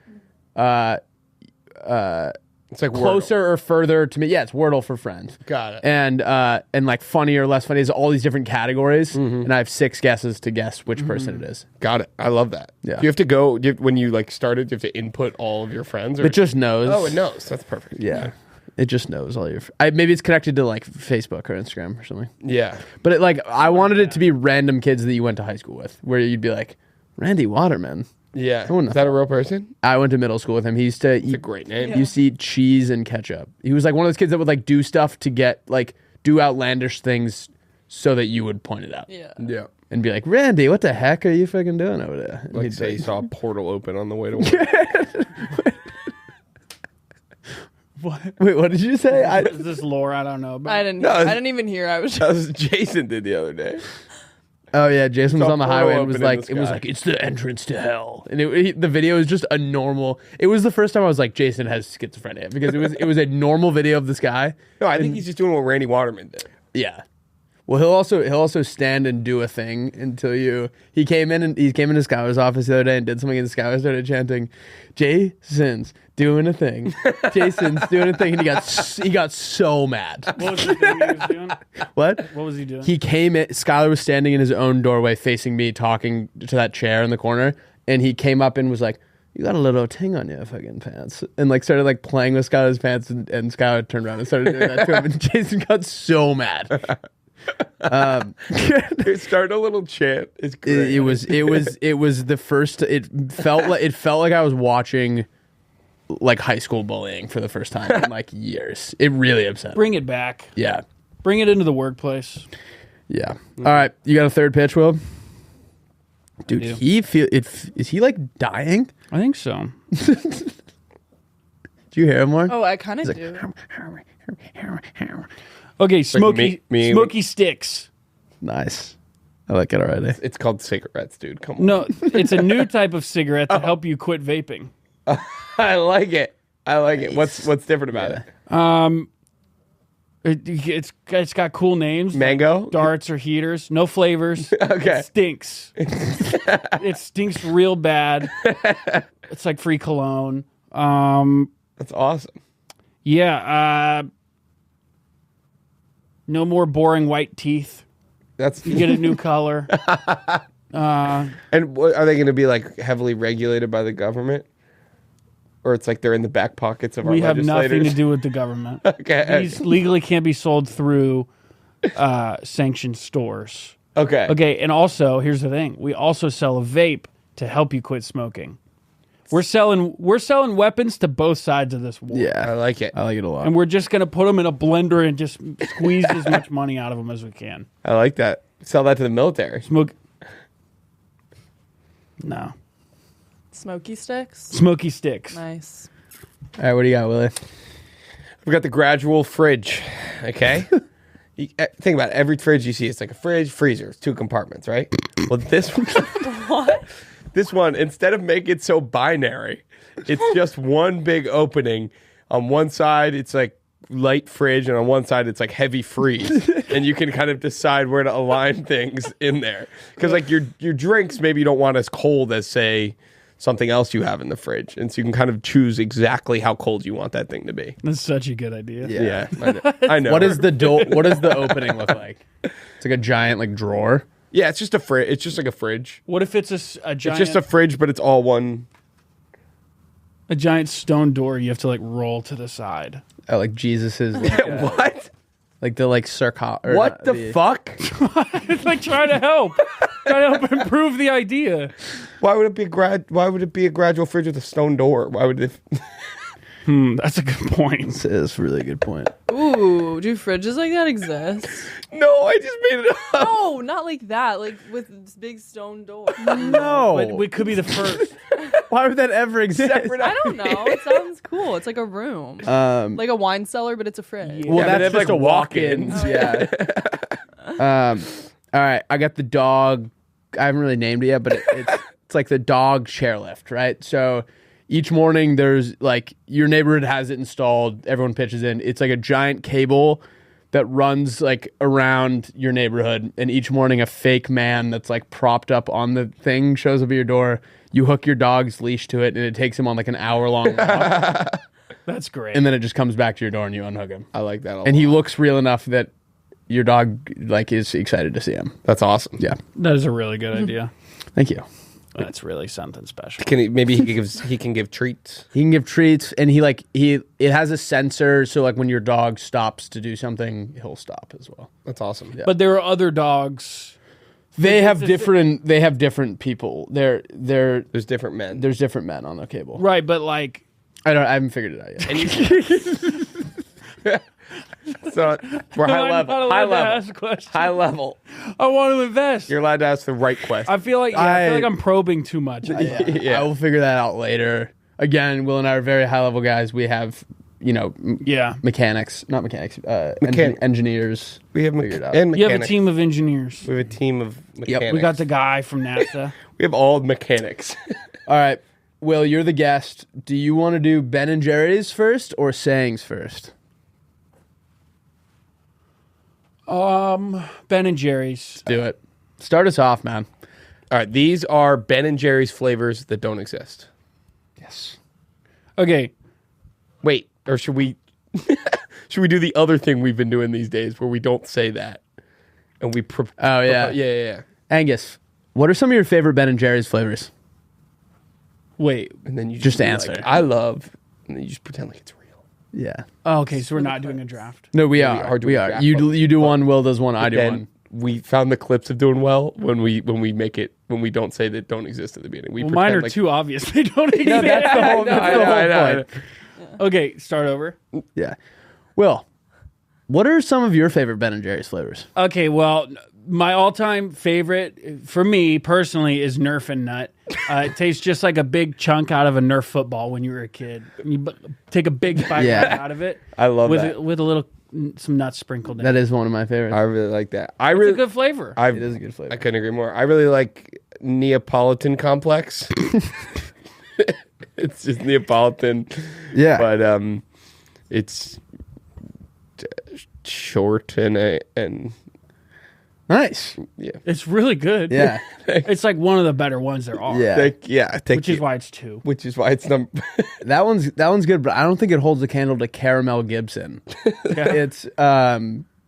It's like closer or further to me. Yeah, it's Wordle for friends. Got it. And like funny or less funny is all these different categories, and I have 6 guesses to guess which person it is. Got it. I love that. Yeah. Do you have to go when you like started? Do you have to input all of your friends? Or? It just knows. Oh, it knows. That's perfect. Yeah. It just knows all your. Maybe it's connected to like Facebook or Instagram or something. Yeah. But I wanted it to be random kids that you went to high school with, where you'd be like, Randy Waterman. Yeah. wouldn't Is that a real person? I went to middle school with him. He used to It's a eat. great name. He used to eat cheese and ketchup. He was like one of those kids that would like do stuff to get like do outlandish things so that you would point it out. Yeah. Yeah. And be like, Randy, what the heck are you fucking doing over there? And Like he'd say be you saw a portal open on the way to work. Wait, what did you say? Is this lore? I don't know. But I didn't. No, I didn't even hear. I was. That was Jason did the other day. Oh yeah, Jason was Saw on the a portal highway and open was in like, the it was sky. like it's the entrance to hell, and the video is just a normal. It was the first time I was like, Jason has schizophrenia because it was a normal video of the sky. No, I think he's just doing what Randy Waterman did. Yeah. Well, he'll also stand and do a thing until you. He came into Skylar's office the other day and did something, and Skylar started chanting, "Jason's doing a thing, Jason's doing a thing," and he got so mad. what was the thing he was doing? What? What was he doing? He came in. Skylar was standing in his own doorway, facing me, talking to that chair in the corner, and he came up and was like, "You got a little ting on your fucking pants," and like started like playing with Skylar's pants, and Skylar turned around and started doing that to him, and Jason got so mad. It started a little chant. It's great. It was the first. It felt like I was watching like high school bullying for the first time in like years. It really upset me. Bring it back. Yeah, Bring it into the workplace. yeah. All right, you got a third pitch, Will? Dude, do. is he like dying? I think so. Did you hear him more? Oh, I kind of do. Okay, smoky me- smoky sticks. Nice. I like it already. It's called cigarettes, dude. Come on. No, it's a new type of cigarette to help you quit vaping. I like it. What's different about it? It's got cool names. Mango? Darts or heaters. No flavors. Okay. It stinks. It stinks real bad. It's like free cologne. That's awesome. Yeah. No more boring white teeth. That's You get a new color. And what, are they going to be like heavily regulated by the government? Or it's like they're in the back pockets of our We have legislators? nothing to do with the government. Okay. These legally can't be sold through sanctioned stores. Okay. Okay, and also, here's the thing. We also sell a vape to help you quit smoking. We're selling weapons to both sides of this war. I Yeah, like it. I like it a lot. And we're just going to put them in a blender and just squeeze as much money out of them as we can. I like that. Sell that to the military. Smoke. No. Smoky sticks. Smoky sticks. Nice. All right, what do you got, Willie? We've got the gradual fridge. Okay. Think about it. Every fridge you see, it's like a fridge, freezer. It's 2 compartments, right? Well, this one, What? This one, instead of making it so binary, it's just one big opening. On one side, it's like light fridge, and on one side, it's like heavy freeze. And you can kind of decide where to align things in there. Because like your drinks, maybe you don't want as cold as, say, something else you have in the fridge. And so you can kind of choose exactly how cold you want that thing to be. That's such a good idea. Yeah, I know. What does the opening look like? It's like a giant like drawer. Yeah, it's just a fridge. It's just like a fridge. What if it's a giant? It's just a fridge, but it's all one. A giant stone door you have to like roll to the side. Oh, like Jesus's like, What? like the like circle. What the fuck? It's like trying to help improve the idea. Why would it be Why would it be a gradual fridge with a stone door? Why would it? That's a good point. This is a really good point. Ooh, do fridges like that exist? No, I just made it up. No, not like that. Like with this big stone door. No, But we could be the first. why would that ever exist? I don't know. It sounds cool. It's like a room, like a wine cellar, but it's a fridge. Well, Yeah, but they that's have, just like, a walk-ins. Yeah. All right, I got the dog. I haven't really named it yet, but it's like the dog chairlift, right? So each morning there's like your neighborhood has it installed. Everyone pitches in. It's like a giant cable that runs like around your neighborhood, and each morning a fake man that's like propped up on the thing shows up at your door. You hook your dog's leash to it, and it takes him on like an hour-long walk. That's great. And then it just comes back to your door and you unhook him. I like that a lot. And he looks real enough that your dog like is excited to see him. That's awesome. Yeah. That is a really good idea. Thank you. That's really something special. Can he? Maybe he can give treats. He can give treats, and it has a sensor, so like when your dog stops to do something, he'll stop as well. That's awesome. Yeah. But there are other dogs. They have different people. There's different men. There's different men on the cable. Right, but like I haven't figured it out yet. And you, so we're No, high I'm level. not allowed High to level. ask questions. High level. I want to invest. You're allowed to ask the right question. I feel like I'm probing too much. Yeah. I will figure that out later. Again, Will and I are very high level guys. We have engineers. We have figured out. and You have a mechanics. team of engineers. We have a team of mechanics. We got the guy from NASA. We have all mechanics. All right, Will, you're the guest. Do you want to do Ben and Jerry's first or sayings first? Ben and Jerry's. Do it. Start us off, man. All right, these are Ben and Jerry's flavors that don't exist. Yes. Okay. Wait, or should we? Should we do the other thing we've been doing these days, where we don't say that, and we? Yeah. Angus, what are some of your favorite Ben and Jerry's flavors? Wait. And then you Just be answer. Like, I love, and then you just pretend like it's real. Yeah. Oh, okay, so we're not doing a draft. No, we Yeah, we are. are doing We a are. draft, You do one. Will does one. I do Then one. we found the clips of doing well when we make it when we don't say that don't exist at the beginning. We Well, mine pretend are like, too obvious. They don't exist. No, that's the whole. I That's know, the whole I know, I know. point. Okay, start over. Yeah. Will, what are some of your favorite Ben and Jerry's flavors? Okay, well, my all-time favorite for me personally is Nerf and Nut. It tastes just like a big chunk out of a Nerf football when you were a kid. You take a big bite Yeah. out of it. I love with that. with a little some nuts sprinkled in. That is one of my favorites. I really like that. It's a good flavor. It is a good flavor. I couldn't agree more. I really like Neapolitan complex. It's just Neapolitan. Yeah. But it's short and Nice. yeah. It's really good. Yeah. It's like one of the better ones there are. Yeah. Which is why it's 2. Which is why it's number. That one's good, but I don't think it holds a candle to Caramel Gibson. It's I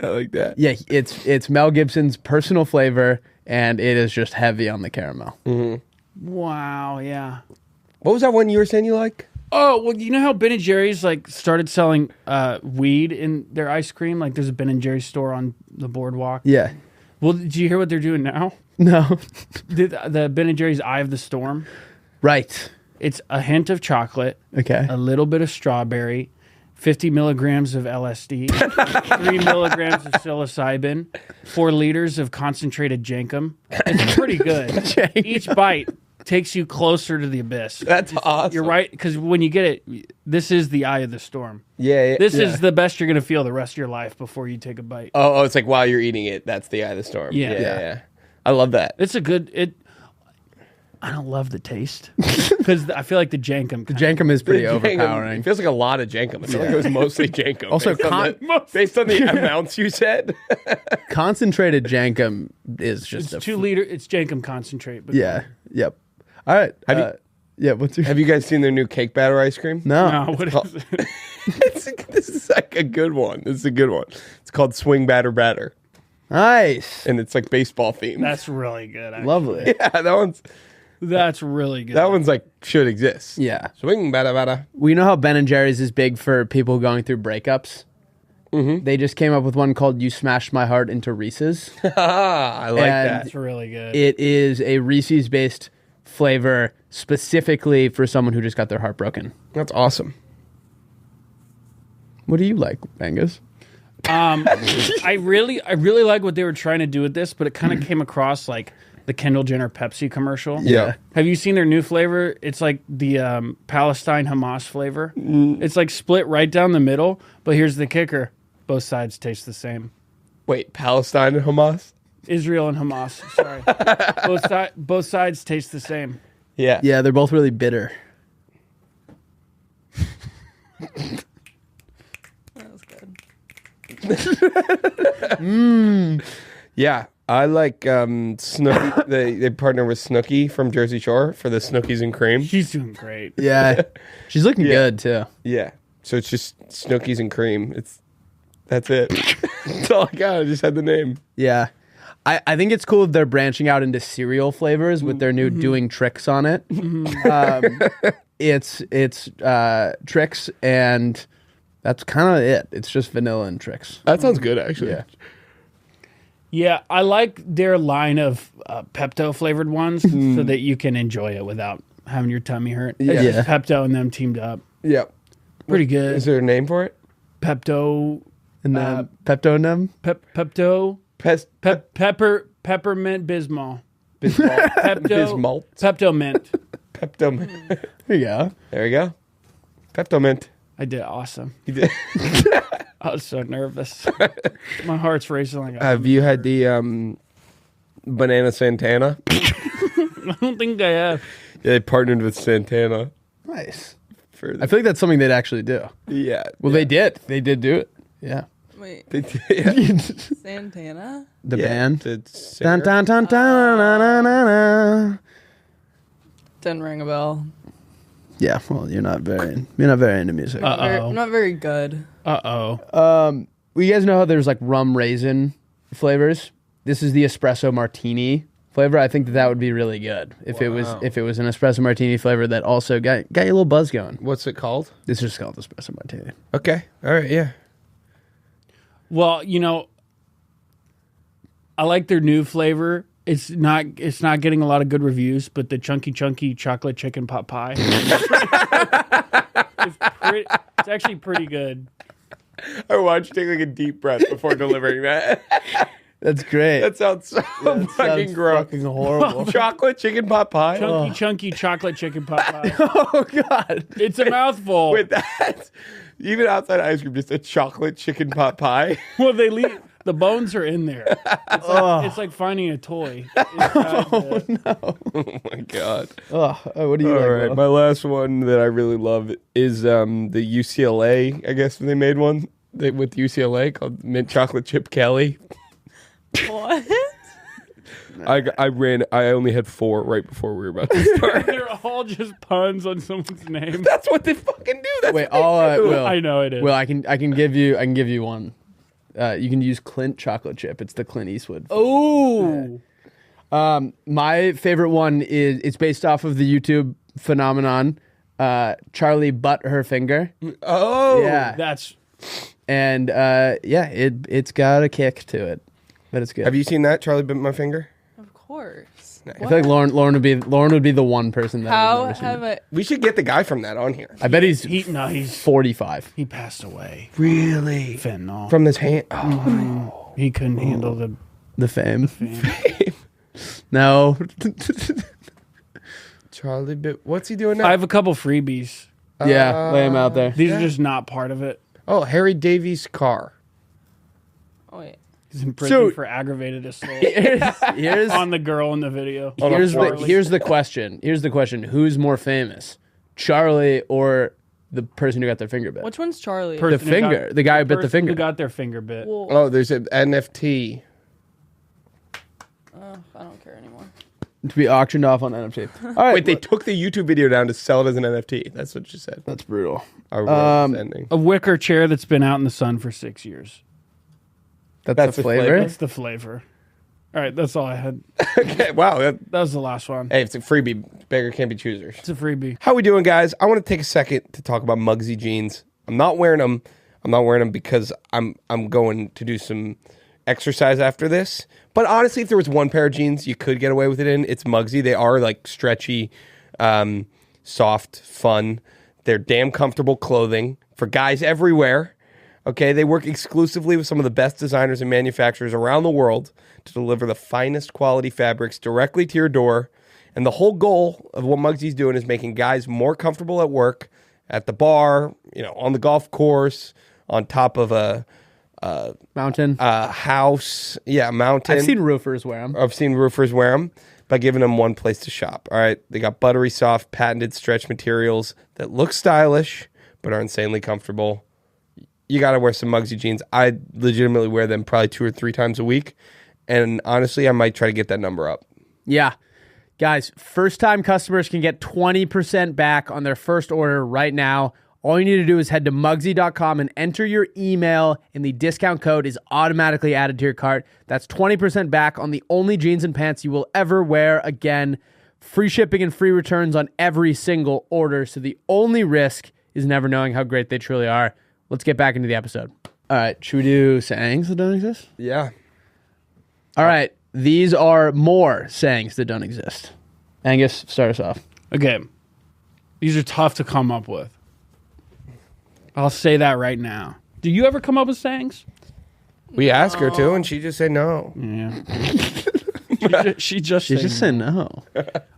like that. yeah, it's Mel Gibson's personal flavor, and it is just heavy on the caramel. Wow, yeah. What was that one you were saying you like? Oh, well, you know how Ben & Jerry's like started selling weed in their ice cream? Like there's a Ben & Jerry's store on the boardwalk. Yeah. Well, did you hear what they're doing now? No. The Ben & Jerry's Eye of the Storm. Right. It's a hint of chocolate, Okay. a little bit of strawberry, 50 milligrams of LSD, 3 milligrams of psilocybin, 4 liters of concentrated jankum. It's pretty good. Each bite takes you closer to the abyss. That's awesome. You're right, because when you get it, this is the eye of the storm. Yeah. This is the best you're going to feel the rest of your life before you take a bite. Oh, it's like while you're eating it, that's the eye of the storm. Yeah. I love that. It's a good... I don't love the taste because I feel like the Jankum. The Jankum is pretty Jankum, overpowering. It feels like a lot of Jankum. I feel like it was mostly Jankum. Also, based on the amounts you said. concentrated Jankum is just It's 2 liter. It's Jankum concentrate. But yeah. Yep. All right. Have you- Yeah. What's your? Have you guys seen their new cake batter ice cream? No. No, what is it? This is like a good one. This is a good one. It's called Swing Batter Batter, Nice. and it's like baseball themed. That's really good. Actually. Lovely. Yeah, That's really good. that one's like should exist. Yeah. Swing Batter Batter. We know how Ben and Jerry's is big for people going through breakups. Mm-hmm. They just came up with one called "You Smashed My Heart into Reese's." I like And that. That's really good. It is a Reese's based flavor specifically for someone who just got their heart broken. That's awesome. What do you like, Angus? I really like what they were trying to do with this, but it kind of came across like the Kendall Jenner Pepsi commercial. Yeah. Have you seen their new flavor? It's like the Palestine Hamas flavor. It's like split right down the middle, but here's the kicker. Both sides taste the same. Wait, Palestine and Hamas? Israel and Hamas. Sorry. Both sides taste the same. Yeah. Yeah, they're both really bitter. That was good. Yeah. I like Snooki. They partner with Snooki from Jersey Shore for the Snookies and Cream. She's doing great. Yeah. She's looking good, too. Yeah. So it's just Snookies and Cream. That's it. That's all I got. I just had the name. Yeah. I think it's cool they're branching out into cereal flavors with their new doing tricks on it. It's tricks, and that's kind of it. It's just vanilla and tricks. That sounds good, actually. Yeah. Yeah, I like their line of Pepto flavored ones so that you can enjoy it without having your tummy hurt. It's Yeah. just Pepto and them teamed up. Yeah. Pretty good. Is there a name for it? Pepto, And then Pepto and them. Pepto, peppermint Bismol. Bismol. Pepto-mint. Pepto. There you go. There you go. Pepto-mint. I did awesome. You did. I was so nervous. My heart's racing like Have you had the Banana Santana? I don't think I have. Yeah, they partnered with Santana. Nice. For I feel like that's something they'd actually do. yeah. Well, they did. They did do it. Yeah. Wait, They did. Yeah. Santana? The Yeah, band. the Dun, singer. dun, dun, dun, dun, dun, dun, dun. Didn't ring a bell. Yeah, well, you're not very into music. Uh-oh. Not very good. Uh-oh. Well, you guys know how there's like rum raisin flavors. This is the espresso martini flavor. I think that would be really good if it was an espresso martini flavor that also got you a little buzz going. What's it called? This is just called espresso martini. Okay. All right. Yeah. Well, I like their new flavor. It's not getting a lot of good reviews, but the chunky chocolate chicken pot pie. It's actually pretty good. I want you to take like a deep breath before delivering that. That's great. That sounds so fucking Sounds gross. fucking horrible. Chocolate chicken pot pie. Chunky chocolate chicken pot pie. Oh God. It's a mouthful. With that, even outside ice cream, just a chocolate chicken pot pie. Well, they leave the bones are in there. It's like finding a toy. Oh my god! Oh, what do you All like? right, Will? my last one that I really love is the UCLA. I guess they made one with UCLA called Mint Chocolate Chip Kelly. What? I only had 4 right before we were about to start. They're all just puns on someone's name. That's what they fucking do. That's Wait, what they do. Will, I know it is. Will, I can give you one. You can use Clint chocolate chip. It's the Clint Eastwood. Oh, My favorite one is it's based off of the YouTube phenomenon. Charlie butt her finger. Oh, Yeah. that's And it's got a kick to it, but it's good. Have you seen that? Charlie bit my finger. Of course. I feel like Lauren would be the one person that How has never have seen it. I? We should get the guy from that on here. I bet he's he's 45. he passed away. Really? Fentanyl. From this hand? Oh, He couldn't handle the The fame. No. Charlie bit. What's he doing now? I have a couple freebies. Yeah, lay him out there. These are just not part of it. Oh, Harry Davies' car. Oh, wait. He's in prison So- for aggravated assault Here's on the girl in the video. here's the question. Here's the question. Who's more famous, Charlie or the person who got their finger bit? Which one's Charlie? Person who finger. The guy who bit the person finger. Who got their finger bit. Well, Oh, there's an NFT. I don't care anymore. To be auctioned off on NFT. All right. Wait, they took the YouTube video down to sell it as an NFT. That's what you said. That's brutal. Our world is ending. A wicker chair that's been out in the sun for 6 years. That's the flavor. That's the flavor. All right, that's all I had. Okay, wow. That was the last one. Hey, it's a freebie. Beggar can't be choosers. It's a freebie. How we doing, guys? I want to take a second to talk about Muggsy jeans. I'm not wearing them. I'm not wearing them because I'm going to do some exercise after this. But honestly, if there was one pair of jeans you could get away with it in, it's Muggsy. They are like stretchy, soft, fun. They're damn comfortable clothing for guys everywhere. Okay, they work exclusively with some of the best designers and manufacturers around the world to deliver the finest quality fabrics directly to your door. And the whole goal of what Muggsy's doing is making guys more comfortable at work, at the bar, on the golf course, on top of a Mountain. house. Yeah, mountain. I've seen roofers wear them. I've seen roofers wear them by giving them one place to shop. All right, they got buttery soft, patented stretch materials that look stylish but are insanely comfortable. You got to wear some Muggsy jeans. I legitimately wear them probably 2 or 3 times a week, and honestly, I might try to get that number up. Yeah. Guys, first-time customers can get 20% back on their first order right now. All you need to do is head to Muggsy.com and enter your email, and the discount code is automatically added to your cart. That's 20% back on the only jeans and pants you will ever wear again. Free shipping and free returns on every single order, so the only risk is never knowing how great they truly are. Let's get back into the episode. All right, should we do sayings that don't exist? Yeah. All right, these are more sayings that don't exist. Angus, start us off. Okay. These are tough to come up with. I'll say that right now. Do you ever come up with sayings? We asked her to, and she just said no. Yeah. She just said no.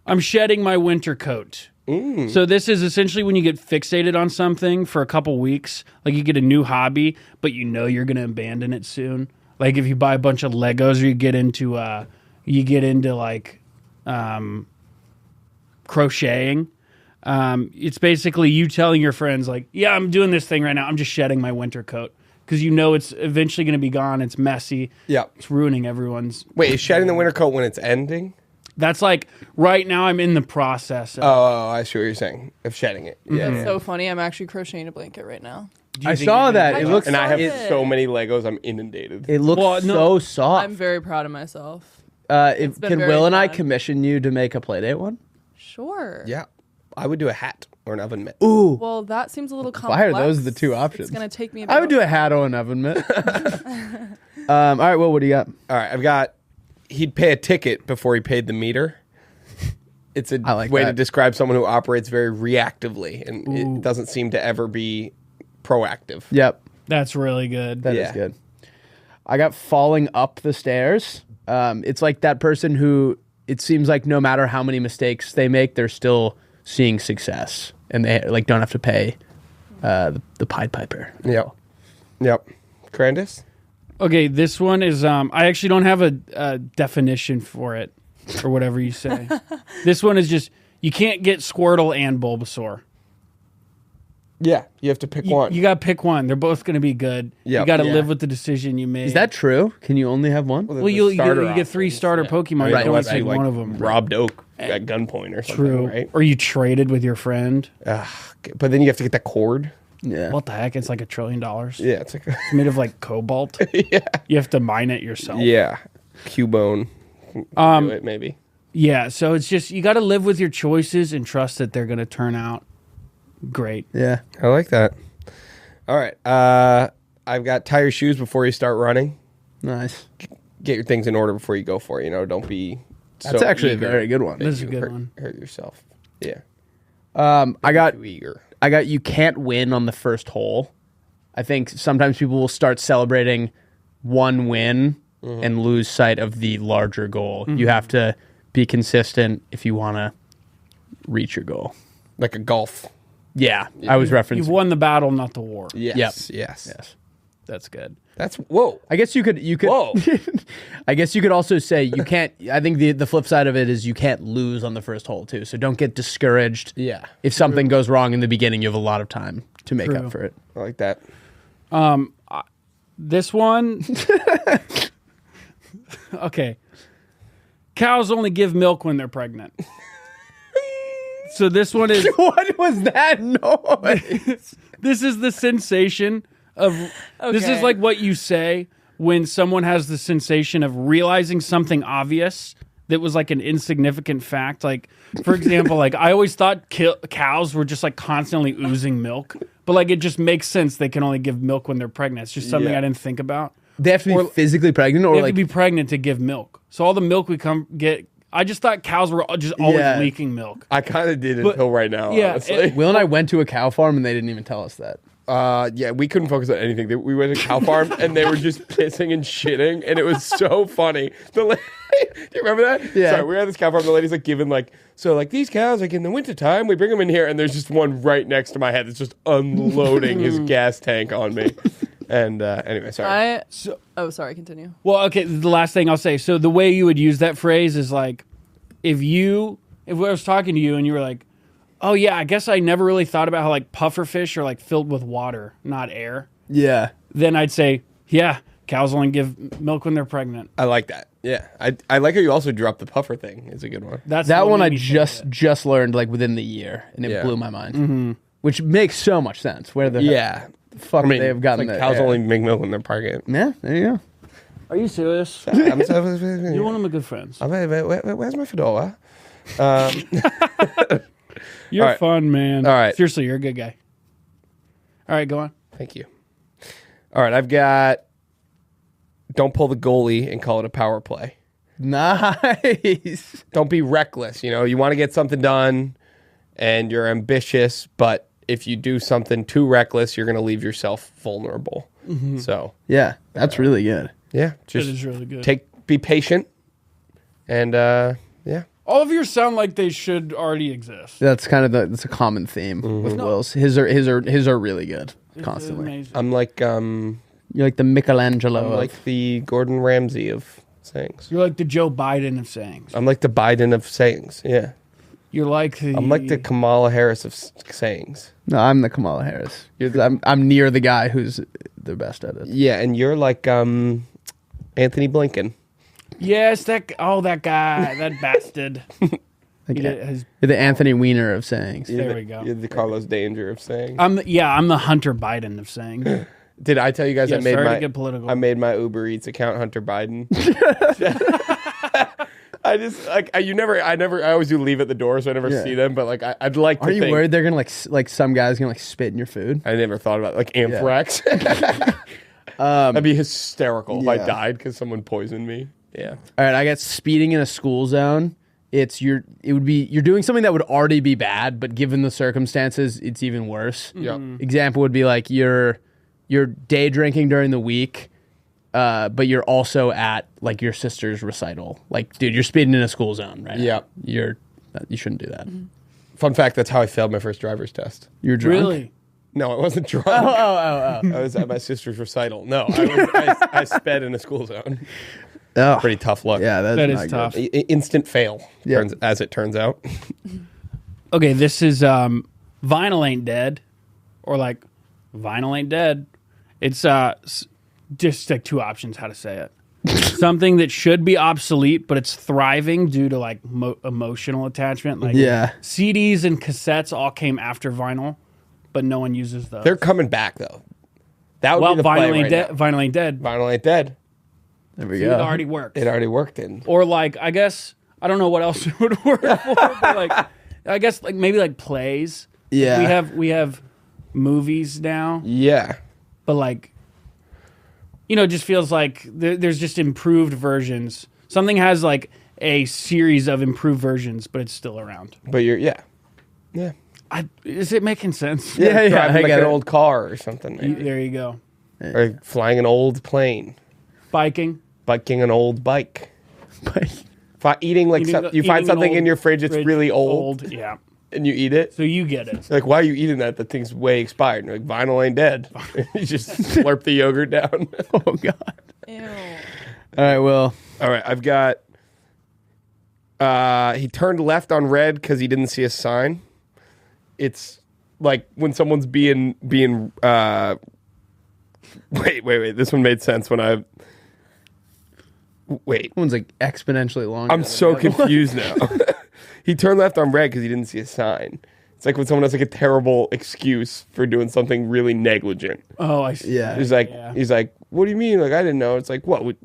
I'm shedding my winter coat. So this is essentially when you get fixated on something for a couple weeks, like you get a new hobby, but you know you're going to abandon it soon. Like if you buy a bunch of Legos or you get into like crocheting. It's basically you telling your friends like, yeah, I'm doing this thing right now. I'm just shedding my winter coat because you know it's eventually going to be gone. It's messy. Yeah. It's ruining everyone's. Wait, is shedding the winter coat when it's ending? That's like right now I'm in the process. Oh, I see what you're saying. Of shedding it. Yeah. That's so funny. I'm actually crocheting a blanket right now. I saw that. It looks. And I have it. so many Legos, I'm inundated. It looks so soft. I'm very proud of myself. Can been very Will and I fun. commission you to make a Playdate one? Sure. Yeah. I would do a hat or an oven mitt. Ooh, Well, that seems a little complex. why are those the two options? It's going to take me a bit. I would do a hat or an oven mitt. All right, Will, what do you got? All right, I've got, he'd pay a ticket before he paid the meter. It's a I like way that. to describe someone who operates very reactively, and it doesn't seem to ever be proactive. Yep, That's really good. that is Yeah. good. I got falling up the stairs. It's like that person who it seems like no matter how many mistakes they make, they're still seeing success, and they like don't have to pay the Pied Piper. Yep. Crandis? Okay, this one is I actually don't have a definition for it or whatever you say. This one is just you can't get Squirtle and Bulbasaur. Yeah, you have to pick one. You got to pick one. They're both going to be good. Yep. You got to Yeah. live with the decision you made. Is that true? Can you only have one? well? You get 3 starter Pokemon. Right. You can only Unless take you, like, one of them. Robbed Oak at gunpoint or something, True. right? Or you traded with your friend. But then you have to get that cord. Yeah. What the heck? It's like $1 trillion. Yeah, it's like It's made of like cobalt. yeah. You have to mine it yourself. Yeah. Cubone. Do it, maybe. Yeah, so it's just you got to live with your choices and trust that they're going to turn out great. Yeah. I like that. All right. I've got tie your shoes before you start running. Nice. Get your things in order before you go for it. Don't be. That's so actually eager a very good one. that This is a you good hurt, one. Hurt yourself. Yeah. I got Too eager. you can't win on the first hole. I think sometimes people will start celebrating one win and lose sight of the larger goal. You have to be consistent if you want to reach your goal. Like a golf. Yeah, I was referencing. You've won the battle, not the war. Yes. Yep. Yes. Yes. That's good. That's whoa. I guess you could. Whoa. I guess you could also say you can't. I think the flip side of it is you can't lose on the first hole too. So don't get discouraged. Yeah. If something goes wrong in the beginning, you have a lot of time to make True. up for it. I like that. This one. Okay. Cows only give milk when they're pregnant. So this one is. What was that noise? This is the sensation of. This is Okay. like what you say when someone has the sensation of realizing something obvious that was like an insignificant fact. Like, for example, like I always thought cows were just like constantly oozing milk, but like it just makes sense they can only give milk when they're pregnant. It's just something Yeah. I didn't think about. They have to be physically pregnant, or They have like to be pregnant to give milk. So all the milk we get, I just thought cows were just always Yeah. leaking milk. I kind of did until right now. yeah, honestly. Will and I went to a cow farm and they didn't even tell us that. Yeah, we couldn't focus on anything. We went to a cow farm and they were just pissing and shitting, and it was so funny. Do you remember that? Yeah. Sorry, we were at this cow farm. The lady's like giving like these cows like in the wintertime we bring them in here, and there's just one right next to my head that's just unloading his gas tank on me. And anyway, sorry. Sorry, continue. Well, okay, the last thing I'll say. So the way you would use that phrase is like, if I was talking to you and you were like, oh yeah, I guess I never really thought about how like puffer fish are like filled with water, not air. Yeah. Then I'd say, yeah, cows only give milk when they're pregnant. I like that. Yeah, I like how you also dropped the puffer thing. It's a good one. That's That what one made I me think of it. just learned like within the year, and it Yeah. blew my mind. Which makes so much sense. Where the Yeah, fuck I mean, they have gotten it's like the cows air. only make milk when they're pregnant. Yeah, there you go. Are you serious? I'm You want them to good friends. Where's my fedora? You're All right. fun, man. All right. Seriously, you're a good guy. All right, go on. Thank you. All right, I've got. Don't pull the goalie and call it a power play. Nice. Don't be reckless. You want to get something done, and you're ambitious, but if you do something too reckless, you're going to leave yourself vulnerable. So Yeah, that's really good. yeah, That just is really good. be patient, and yeah. All of yours sound like they should already exist. That's kind of that's a common theme with Will's. His are really good constantly. Amazing. I'm like You're like the Michelangelo. I'm of- like the Gordon Ramsay of sayings. You're like the Joe Biden of sayings. I'm like the Biden of sayings. Yeah, You're like the. I'm like the Kamala Harris of sayings. No, I'm the Kamala Harris. I'm near the guy who's the best at it. Yeah, and you're like Anthony Blinken. Yes, that guy, that bastard. Like, He did his- You're the Anthony Weiner of sayings. There we go. You're the Carlos Danger of sayings. I'm the Hunter Biden of saying. Did I tell you guys Yeah, I made sorry to my get political. I made my Uber Eats account Hunter Biden? I just I always do leave at the door, so I never Yeah. see them. But like I'd like to Are you think. worried they're gonna like some guys gonna like spit in your food? I never thought about like anthrax. That'd be hysterical if I yeah. died because someone poisoned me. Yeah. All right, I got speeding in a school zone. You're doing something that would already be bad, but given the circumstances, it's even worse. Yeah. Example would be like you're day drinking during the week, but you're also at like your sister's recital. Like, dude, you're speeding in a school zone, right? Yeah. You shouldn't do that. Fun fact: that's how I failed my first driver's test. You're drunk. Really? No, I wasn't drunk. Oh. I was at my sister's recital. No, I sped in a school zone. Oh. Pretty tough luck. Yeah, That not is good. tough. Instant fail. Yeah. As it turns out. Okay, this is Vinyl Ain't Dead, or like Vinyl Ain't Dead. It's just like two options how to say it. Something that should be obsolete, but it's thriving due to like emotional attachment. Like Yeah. CDs and cassettes all came after vinyl, but no one uses those. They're coming back though. That would well, be the play Vinyl Ain't right Dead. now. Vinyl Ain't Dead. Vinyl ain't dead. There we It go. already works. It already worked in. Or like, I guess I don't know what else it would work for, but like, I guess like maybe like plays. Yeah. We have movies now, Yeah. but like, it just feels like there's just improved versions. Something has like a series of improved versions, but it's still around. But yeah. Is it making sense? Yeah, Driving I like get an it. old car or something. Maybe. There you go. Or flying an old plane. Biking. Biking an old bike. Eating like Eating you find an something old in your fridge that's really old. Yeah. and you eat it. So you get it. Like, why are you eating that? The thing's way expired. And you're like, vinyl ain't dead. You just slurp the yogurt down. Oh God. Ew. All right, Will. All right, I've got. He turned left on red because he didn't see a sign. It's like when someone's being. Wait. This one made sense when I. Wait. One's like exponentially longer. I'm so confused now. He turned left on red because he didn't see a sign. It's like when someone has like a terrible excuse for doing something really negligent. Oh, I see. Yeah. He's like, what do you mean? Like, I didn't know. It's like, what? You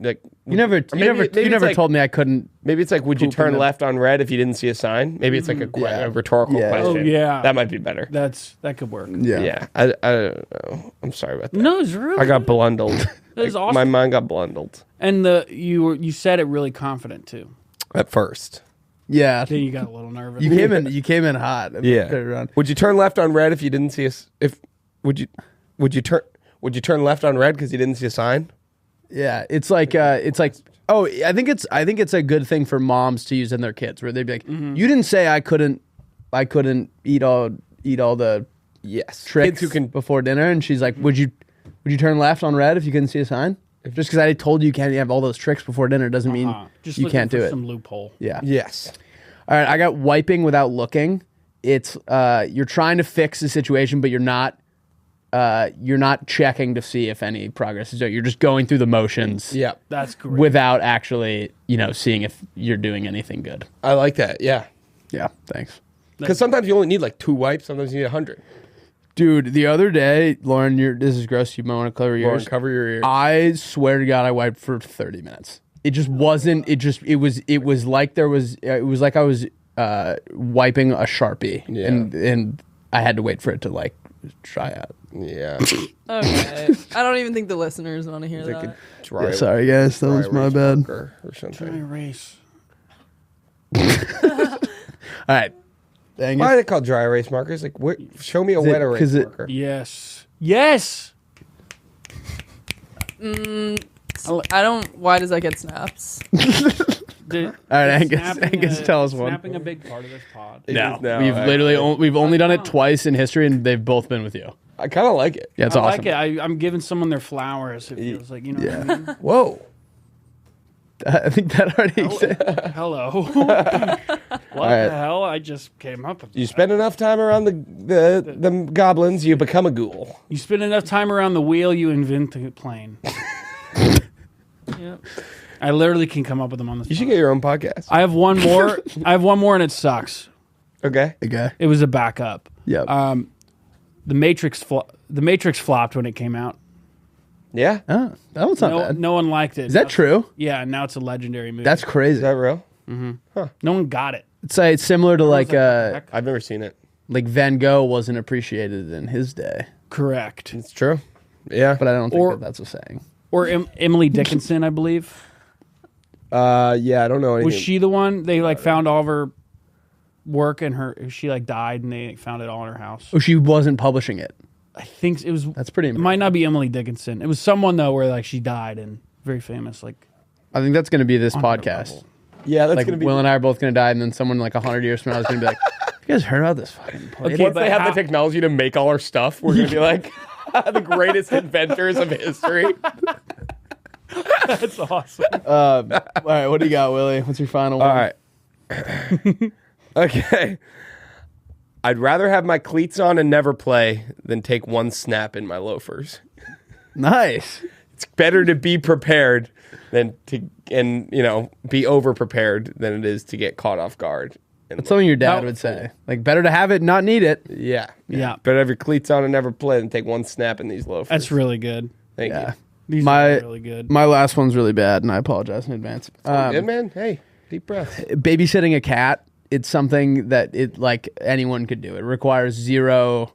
never like, told me I couldn't. Maybe it's like, would you Poop in turn the- left on red if you didn't see a sign? Maybe it's like a rhetorical Yeah. question. Oh, yeah. That might be better. That could work. Yeah. I don't know. I'm sorry about that. No, it's really. I got blundled. That was awesome. My mind got blundled And you said it really confident too. at first. Yeah. Then you got a little nervous. You came in hot. Yeah. Would you turn left on red if you didn't see would you turn left on red because you didn't see a sign? Yeah. It's like oh, I think it's a good thing for moms to use in their kids where they'd be like, you didn't say I couldn't eat all the Yes. tricks Kids who can. before dinner, and she's like, would you turn left on red if you couldn't see a sign? Just because I told you you can't have all those tricks before dinner doesn't mean Just you looking can't for do it. Some loophole. Yeah. Yes. All right, I got wiping without looking. It's you're trying to fix the situation, but you're not checking to see if any progress is done. You're just going through the motions. Yeah. That's great. Without actually, seeing if you're doing anything good. I like that. Yeah. Yeah, thanks. Because sometimes you only need like 2 wipes. Sometimes you need 100. Dude, the other day, Lauren, this is gross. You might want to cover your Lauren, ears. cover your ears. I swear to God, I wiped for 30 minutes. It just wasn't. It was like there was. It was like I was wiping a Sharpie, Yeah. and I had to wait for it to like dry out. Yeah. Okay. I don't even think the listeners want to hear Like that. a dry, Yeah, sorry, guys, that dry was my erase bad. marker or Try something. erase. All right, dang Why are it. they called dry erase markers? Like, show me a wet erase marker. Yes. Yes. I don't. Why does that get snaps? All right, Angus, tell us one. Snapping a big part of this pod. It No, is now, we've actually. literally we've only done it twice in history, and they've both been with you. I kind of like it. Yeah, it's I awesome. like it. I'm giving someone their flowers. It feels like, what I mean? Whoa. I think that already exists. Hello. What right. the hell? I just came up with You that. spend enough time around the goblins, you become a ghoul. You spend enough time around the wheel, you invent the plane. Yep. I literally can come up with them on the You should spot. get your own podcast. I have one more. And it sucks. Okay. Okay. It was a backup. Yep. The Matrix flopped when it came out. Yeah. Oh, that one's not bad. No one liked it. Is that true? Yeah, and now it's a legendary movie. That's Is crazy. that real? no one got it. It's similar to like I've never seen it. like Van Gogh wasn't appreciated in his day, Correct. It's true. Yeah. but I don't think Or- that's a saying. Or Emily Dickinson, I believe. Yeah, I don't know anything. Was she the one they like found all of her work and she like died and they found it all in her house? Oh, she wasn't publishing it. I think it was. That's pretty It amazing. might not be Emily Dickinson. It was someone though where like she died and very famous. Like I think that's going to be this on her podcast. level. Yeah, that's Like gonna be. Will and I are both going to die, and then someone like 100 years from now is going to be like, "You guys heard about this fucking plane?" Okay, Once but they have how- the technology to make all our stuff, we're gonna be like the greatest inventors of history. That's awesome. All right, what do you got, Willie? What's your final one? All right. Okay. I'd rather have my cleats on and never play than take one snap in my loafers. Nice. It's better to be prepared than be over prepared than it is to get caught off guard. That's something your dad Now- would say. Like, better to have it, not need it. Yeah. Yeah. Better have your cleats on and never play than take one snap in these loafers. That's really good. Thank Yeah. you. These My- are really good. My last one's really bad, and I apologize in advance. Good man. Hey, deep breath. Babysitting a cat, it's something that anyone could do. It requires zero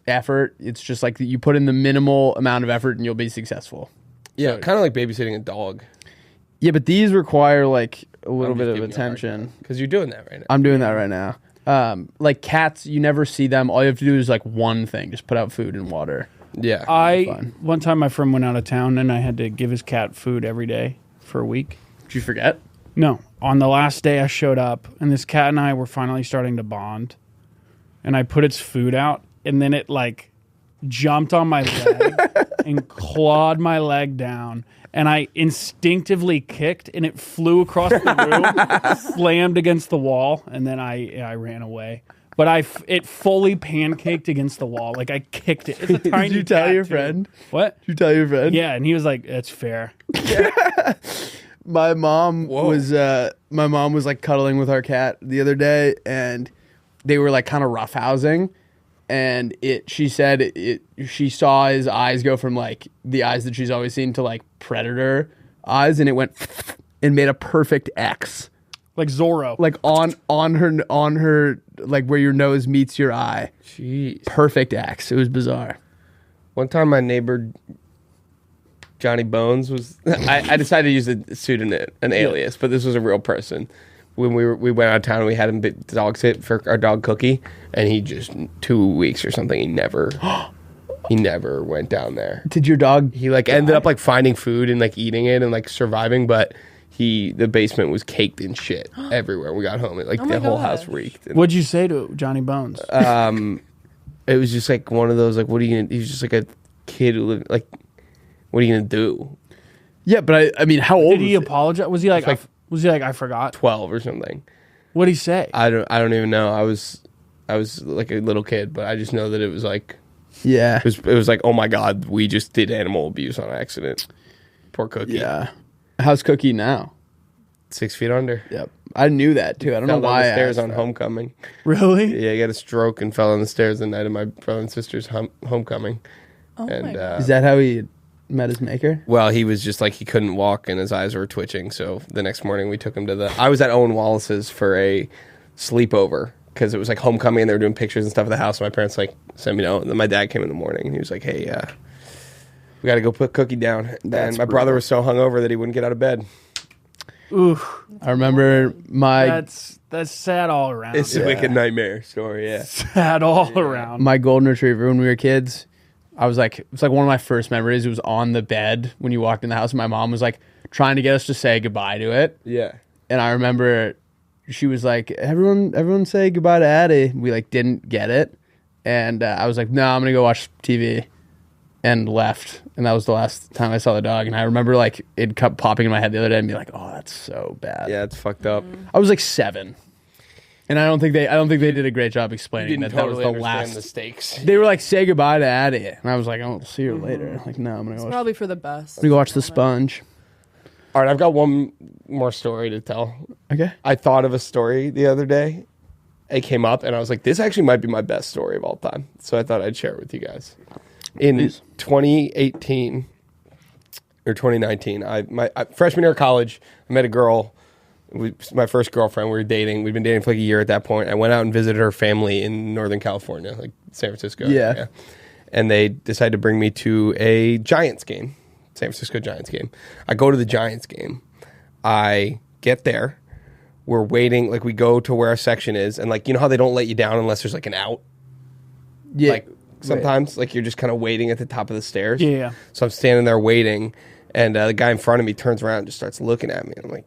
effort. It's just like you put in the minimal amount of effort and you'll be successful. Yeah, kind of like babysitting a dog. Yeah, but these require like a little I'm bit just of giving you a hard attention. time, 'cause you're doing that right now. I'm doing that right now. Like cats, you never see them. All you have to do is like one thing: just put out food and water. Yeah. fine. One time my friend went out of town and I had to give his cat food every day for a week. Did you forget? No, on the last day I showed up and this cat and I were finally starting to bond. and I put its food out, and then it like jumped on my leg and clawed my leg down. And I instinctively kicked, and it flew across the room, slammed against the wall, and then I ran away. But it fully pancaked against the wall. Like, I kicked it. It's a tiny Did you tell cat, your too. friend? What? Did you tell your friend? Yeah, and he was like, "It's fair." My mom was like cuddling with our cat the other day, and they were like kind of roughhousing. And she said she saw his eyes go from like the eyes that she's always seen to like predator eyes, and it went and made a perfect X, Like Zorro. like on her like where your nose meets your eye. Jeez. Perfect X. It was bizarre. One time, my neighbor Johnny Bones was. I decided to use a pseudonym, an alias, but this was a real person. When we went out of town, and we had him dog sit for our dog Cookie, and he just 2 weeks or something. He never went down there. Did your dog? He like ended up like finding food and like eating it and like surviving, but the basement was caked in shit everywhere. We got home, and like Oh my the whole gosh. house reeked. And, What'd you say to Johnny Bones? it was just like one of those like, what are you gonna? He was just like a kid who lived like, what are you gonna do? Yeah, but I mean, how old Did he was it? apologize? Was he like, I forgot? 12 or something. What'd he say? I don't even know. I was like a little kid, but I just know that it was like Yeah. it was like, oh my god, we just did animal abuse on accident. Poor Cookie. Yeah. How's Cookie now? 6 feet under. Yep. I knew that too. I don't know Fell down why. the I stairs asked on that. homecoming. Really? Yeah, he got a stroke and fell down the stairs the night of my brother and sister's homecoming. Oh my And God. Is that how he met his maker? well, he was just like he couldn't walk and his eyes were twitching. So the next morning we took him to the. I was at Owen Wallace's for a sleepover because it was like homecoming and they were doing pictures and stuff at the house. And my parents like sent me out. And then my dad came in the morning and he was like, "Hey, we got to go put Cookie down." That's and my brother brutal. was so hungover that he wouldn't get out of bed. Oof. I remember That's sad all around. It's a wicked nightmare story. Yeah. sad all around. my golden retriever when we were kids. I was like, it's like one of my first memories. It was on the bed when you walked in the house, and my mom was like trying to get us to say goodbye to it. Yeah. And I remember she was like, everyone say goodbye to Addie. We like didn't get it. And I was like, no, I'm going to go watch TV, and left. And that was the last time I saw the dog. And I remember like it kept popping in my head the other day and be like, oh, that's so bad. Yeah, it's fucked up. I was like 7. And I don't think they did a great job explaining Didn't that totally that was the understand last. the stakes. They were like, say goodbye to Addie. And I was like, oh, I'll see you later. Like, no, I'm going to It's go probably for the best. watch The Sponge. All right, I've got one more story to tell. Okay. I thought of a story the other day. It came up, and I was like, this actually might be my best story of all time. So I thought I'd share it with you guys. In Please. 2018 or 2019, my freshman year of college, I met a girl. My first girlfriend. We were dating. We'd been dating for like a year at that point. I went out and visited her family in Northern California, like San Francisco. Yeah. area. And they decided to bring me to a Giants game, San Francisco Giants game. I go to the Giants game. I get there. We're waiting. Like we go to where our section is, and like you know how they don't let you down unless there's like an out. Yeah. Like sometimes, like you're just kind of waiting at the top of the stairs. Yeah. So I'm standing there waiting, and the guy in front of me turns around and just starts looking at me. And I'm like,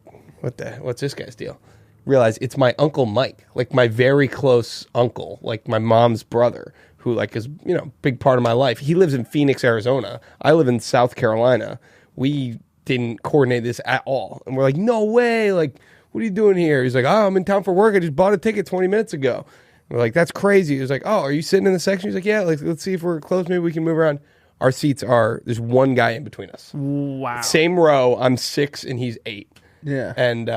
what's this guy's deal? Realize it's my Uncle Mike, like my very close uncle, like my mom's brother, who like is, you know, big part of my life. He lives in Phoenix, Arizona. I live in South Carolina. We didn't coordinate this at all. And we're like, no way. Like, what are you doing here? He's like, oh, I'm in town for work. I just bought a ticket 20 minutes ago. We're like, that's crazy. He was like, oh, are you sitting in the section? He's like, yeah, like, let's see if we're close. Maybe we can move around. Our seats there's one guy in between us. Wow. Same row. I'm 6 and he's 8. Yeah. And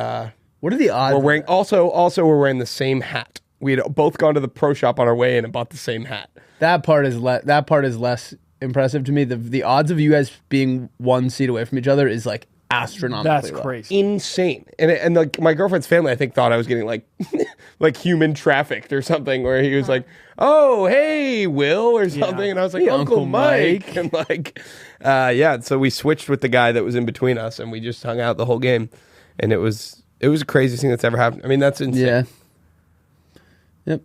What are the odds? we're wearing also we're wearing the same hat. We had both gone to the pro shop on our way in and bought the same hat. That part is less impressive to me. The odds of you guys being one seat away from each other is like astronomically That's low. crazy. Insane. And like my girlfriend's family, I think thought I was getting like like human trafficked or something. Where he was like, "Oh, hey, Will," or something, and I was like, Hey, "Uncle Uncle Mike," Mike. and like, yeah. So we switched with the guy that was in between us, and we just hung out the whole game, and it was the craziest thing that's ever happened. I mean, that's insane. Yeah. Yep.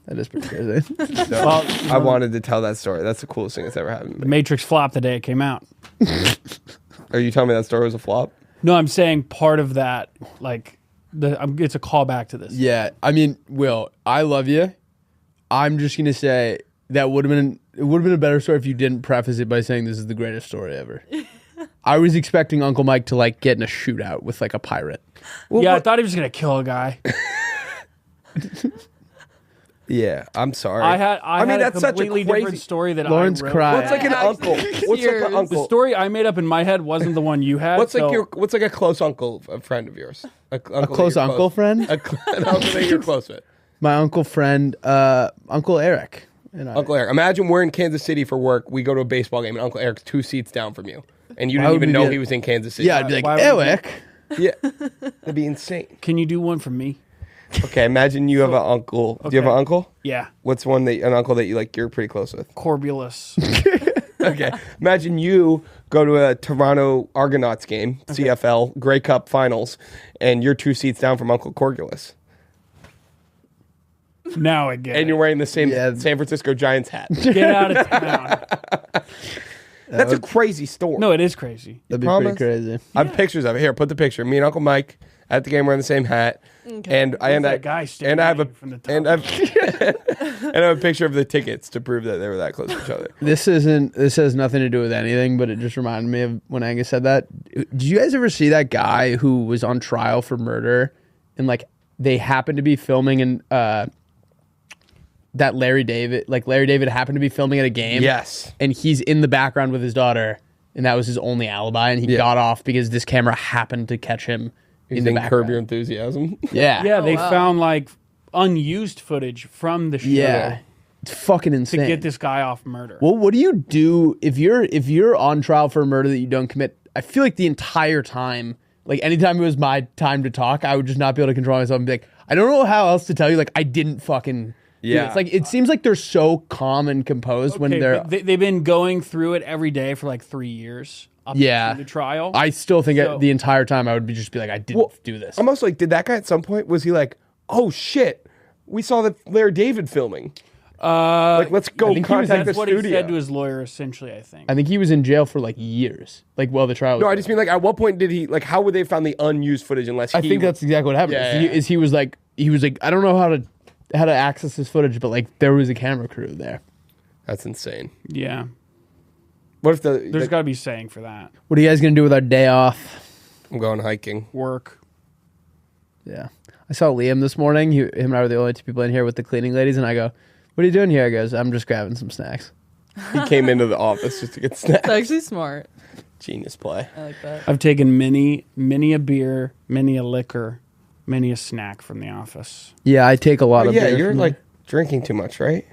That is pretty crazy. So, Well, I wanted to tell that story. That's the coolest thing that's ever happened to The me. Matrix flopped the day it came out. Are you telling me that story was a flop? No, I'm saying part of that, like, it's a callback to this. Yeah. I mean, Will, I love you. I'm just gonna say that it would have been a better story if you didn't preface it by saying this is the greatest story ever. I was expecting Uncle Mike to like get in a shootout with like a pirate. Well, Yeah, I thought he was gonna kill a guy. Yeah, I'm sorry. I had that's a such a completely crazy different story that Lawrence I wrote. cried. What's like an uncle? What's like an The uncle? The story I made up in my head wasn't the one you had. What's like so what's like a close uncle, a friend of yours? A close uncle friend? An uncle that you're close with. My uncle friend, Uncle Eric. And I. Uncle Eric. Imagine we're in Kansas City for work. We go to a baseball game, and Uncle Eric's 2 seats down from you, and you Why didn't would even we know get- he was in Kansas City. Yeah, I'd be like, Why would we- Eric. Yeah, that'd be insane. Can you do one for me? Okay, imagine you have an uncle. Do you have an uncle? Yeah, What's an uncle that you're pretty close with? Corbulus. Okay, imagine you go to a Toronto Argonauts game, CFL Grey Cup Finals, and you're 2 seats down from Uncle Corgulus, Now I get and it. you're wearing the same Yeah. San Francisco Giants hat. Get out of town. That's a crazy story. No, it is crazy. That'd be promise? pretty crazy. I have pictures of it. Here, put the picture. Me and Uncle Mike at the game wearing the same hat. Okay. And I that guy and I have a standing from the top? and I have a picture of the tickets to prove that they were that close to each other. This has nothing to do with anything, but it just reminded me of when Angus said that. Did you guys ever see that guy who was on trial for murder and like they happened to be filming in that Larry David happened to be filming at a game? Yes. And he's in the background with his daughter, and that was his only alibi, and he Yeah. got off because this camera happened to catch him He's in the in background. Curb Your Enthusiasm. Yeah. Yeah, they wow. found like unused footage from the show Yeah. It's fucking to insane. get this guy off murder. Well, what do you do if you're on trial for a murder that you don't commit? I feel like the entire time, like anytime it was my time to talk, I would just not be able to control myself and be like, I don't know how else to tell you. Like, I didn't fucking. do Yeah. this. Like it seems like they're so calm and composed when Okay, they're. but they've been going through it every day for like 3 years. Up Yeah. to the trial. I still think So- the entire time I would just be like, I didn't do this. I'm also like, did that guy at some point, was he like, oh shit, we saw that Larry David filming. Like, let's go think he was- contact the That's what he studio. said to his lawyer, essentially, I think. I think he was in jail for like years. Like while the trial was. No, I just mean like, at what point did he like? How would they have found the unused footage unless he? I think that's exactly what happened. Yeah, Is yeah. he was like I don't know how to access this footage, but like there was a camera crew there. That's insane. Yeah. What if the? There's got to be saying for that. What are you guys gonna do with our day off? I'm going hiking. Work. Yeah. I saw Liam this morning. Him and I were the only 2 people in here with the cleaning ladies, and I go, "What are you doing here?" He goes, "I'm just grabbing some snacks." He came into the office just to get snacks. It's actually smart. Genius play. I like that. I've taken many a beer, many a liquor, many a snack from the office. Yeah, I take a lot of. Yeah, beer you're from like drinking too much, right?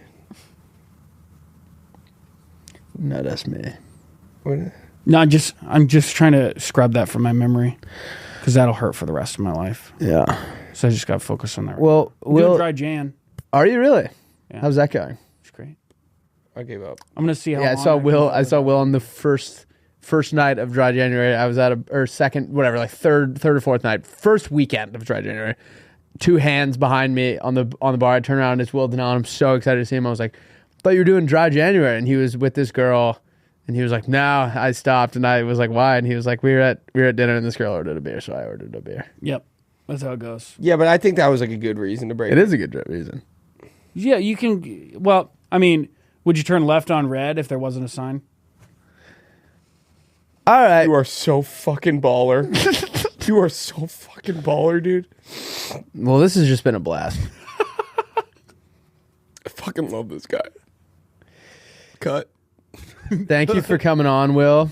no, that's me. What? No, I'm just trying to scrub that from my memory because that'll hurt for the rest of my life. Yeah. So I just got to focus on that. Well, I'm doing Will, dry Jan. are you really? Yeah. How's that going? It's great. I gave up. I'm gonna see how. Yeah, I long saw can Will. go I saw without- Will on the first night of Dry January. I was at second, whatever, like third or fourth night, first weekend of Dry January. 2 hands behind me on the bar. I turn around and it's Will Denon. I'm so excited to see him. I was like, "Thought you were doing Dry January," and he was with this girl, and he was like, "No," I stopped, and I was like, "Why?" And he was like, "We were at dinner, and this girl ordered a beer, so I ordered a beer." Yep, that's how it goes. Yeah, but I think that was like a good reason to break. It is a good reason. Yeah, you can. Well, I mean, would you turn left on red if there wasn't a sign? All right. You are so fucking baller. You are so fucking baller, dude. Well, this has just been a blast. I fucking love this guy. Cut. Thank you for coming on, Will.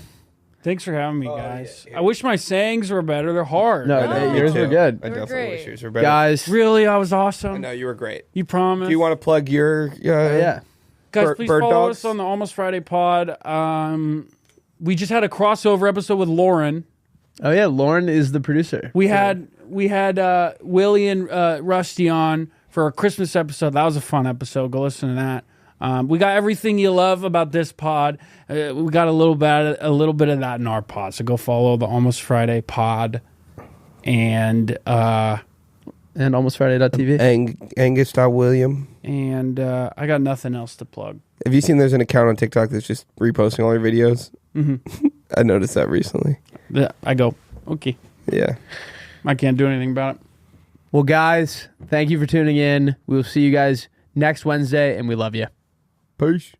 Thanks for having me, guys. I wish my sayings were better. They're hard. No, No. yours Me were too. good. I They were definitely great. wish yours were better. Guys, Really, I was awesome. No, you were great. You promise. Do you want to plug your? yeah. Guys, Bird- please Bird follow Dogs? us on the Almost Friday pod. We just had a crossover episode with Lauren. Oh yeah, Lauren is the producer. We had Willy and Rusty on for our Christmas episode. That was a fun episode. Go listen to that. We got everything you love about this pod. We got a little bit of that in our pod. So go follow the Almost Friday pod. And And almostfriday.tv. Angus.William. I got nothing else to plug. Have you seen there's an account on TikTok that's just reposting all your videos? Mm-hmm. I noticed that recently. I go, okay. Yeah. I can't do anything about it. Well, guys, thank you for tuning in. We'll see you guys next Wednesday, and we love you. Peace.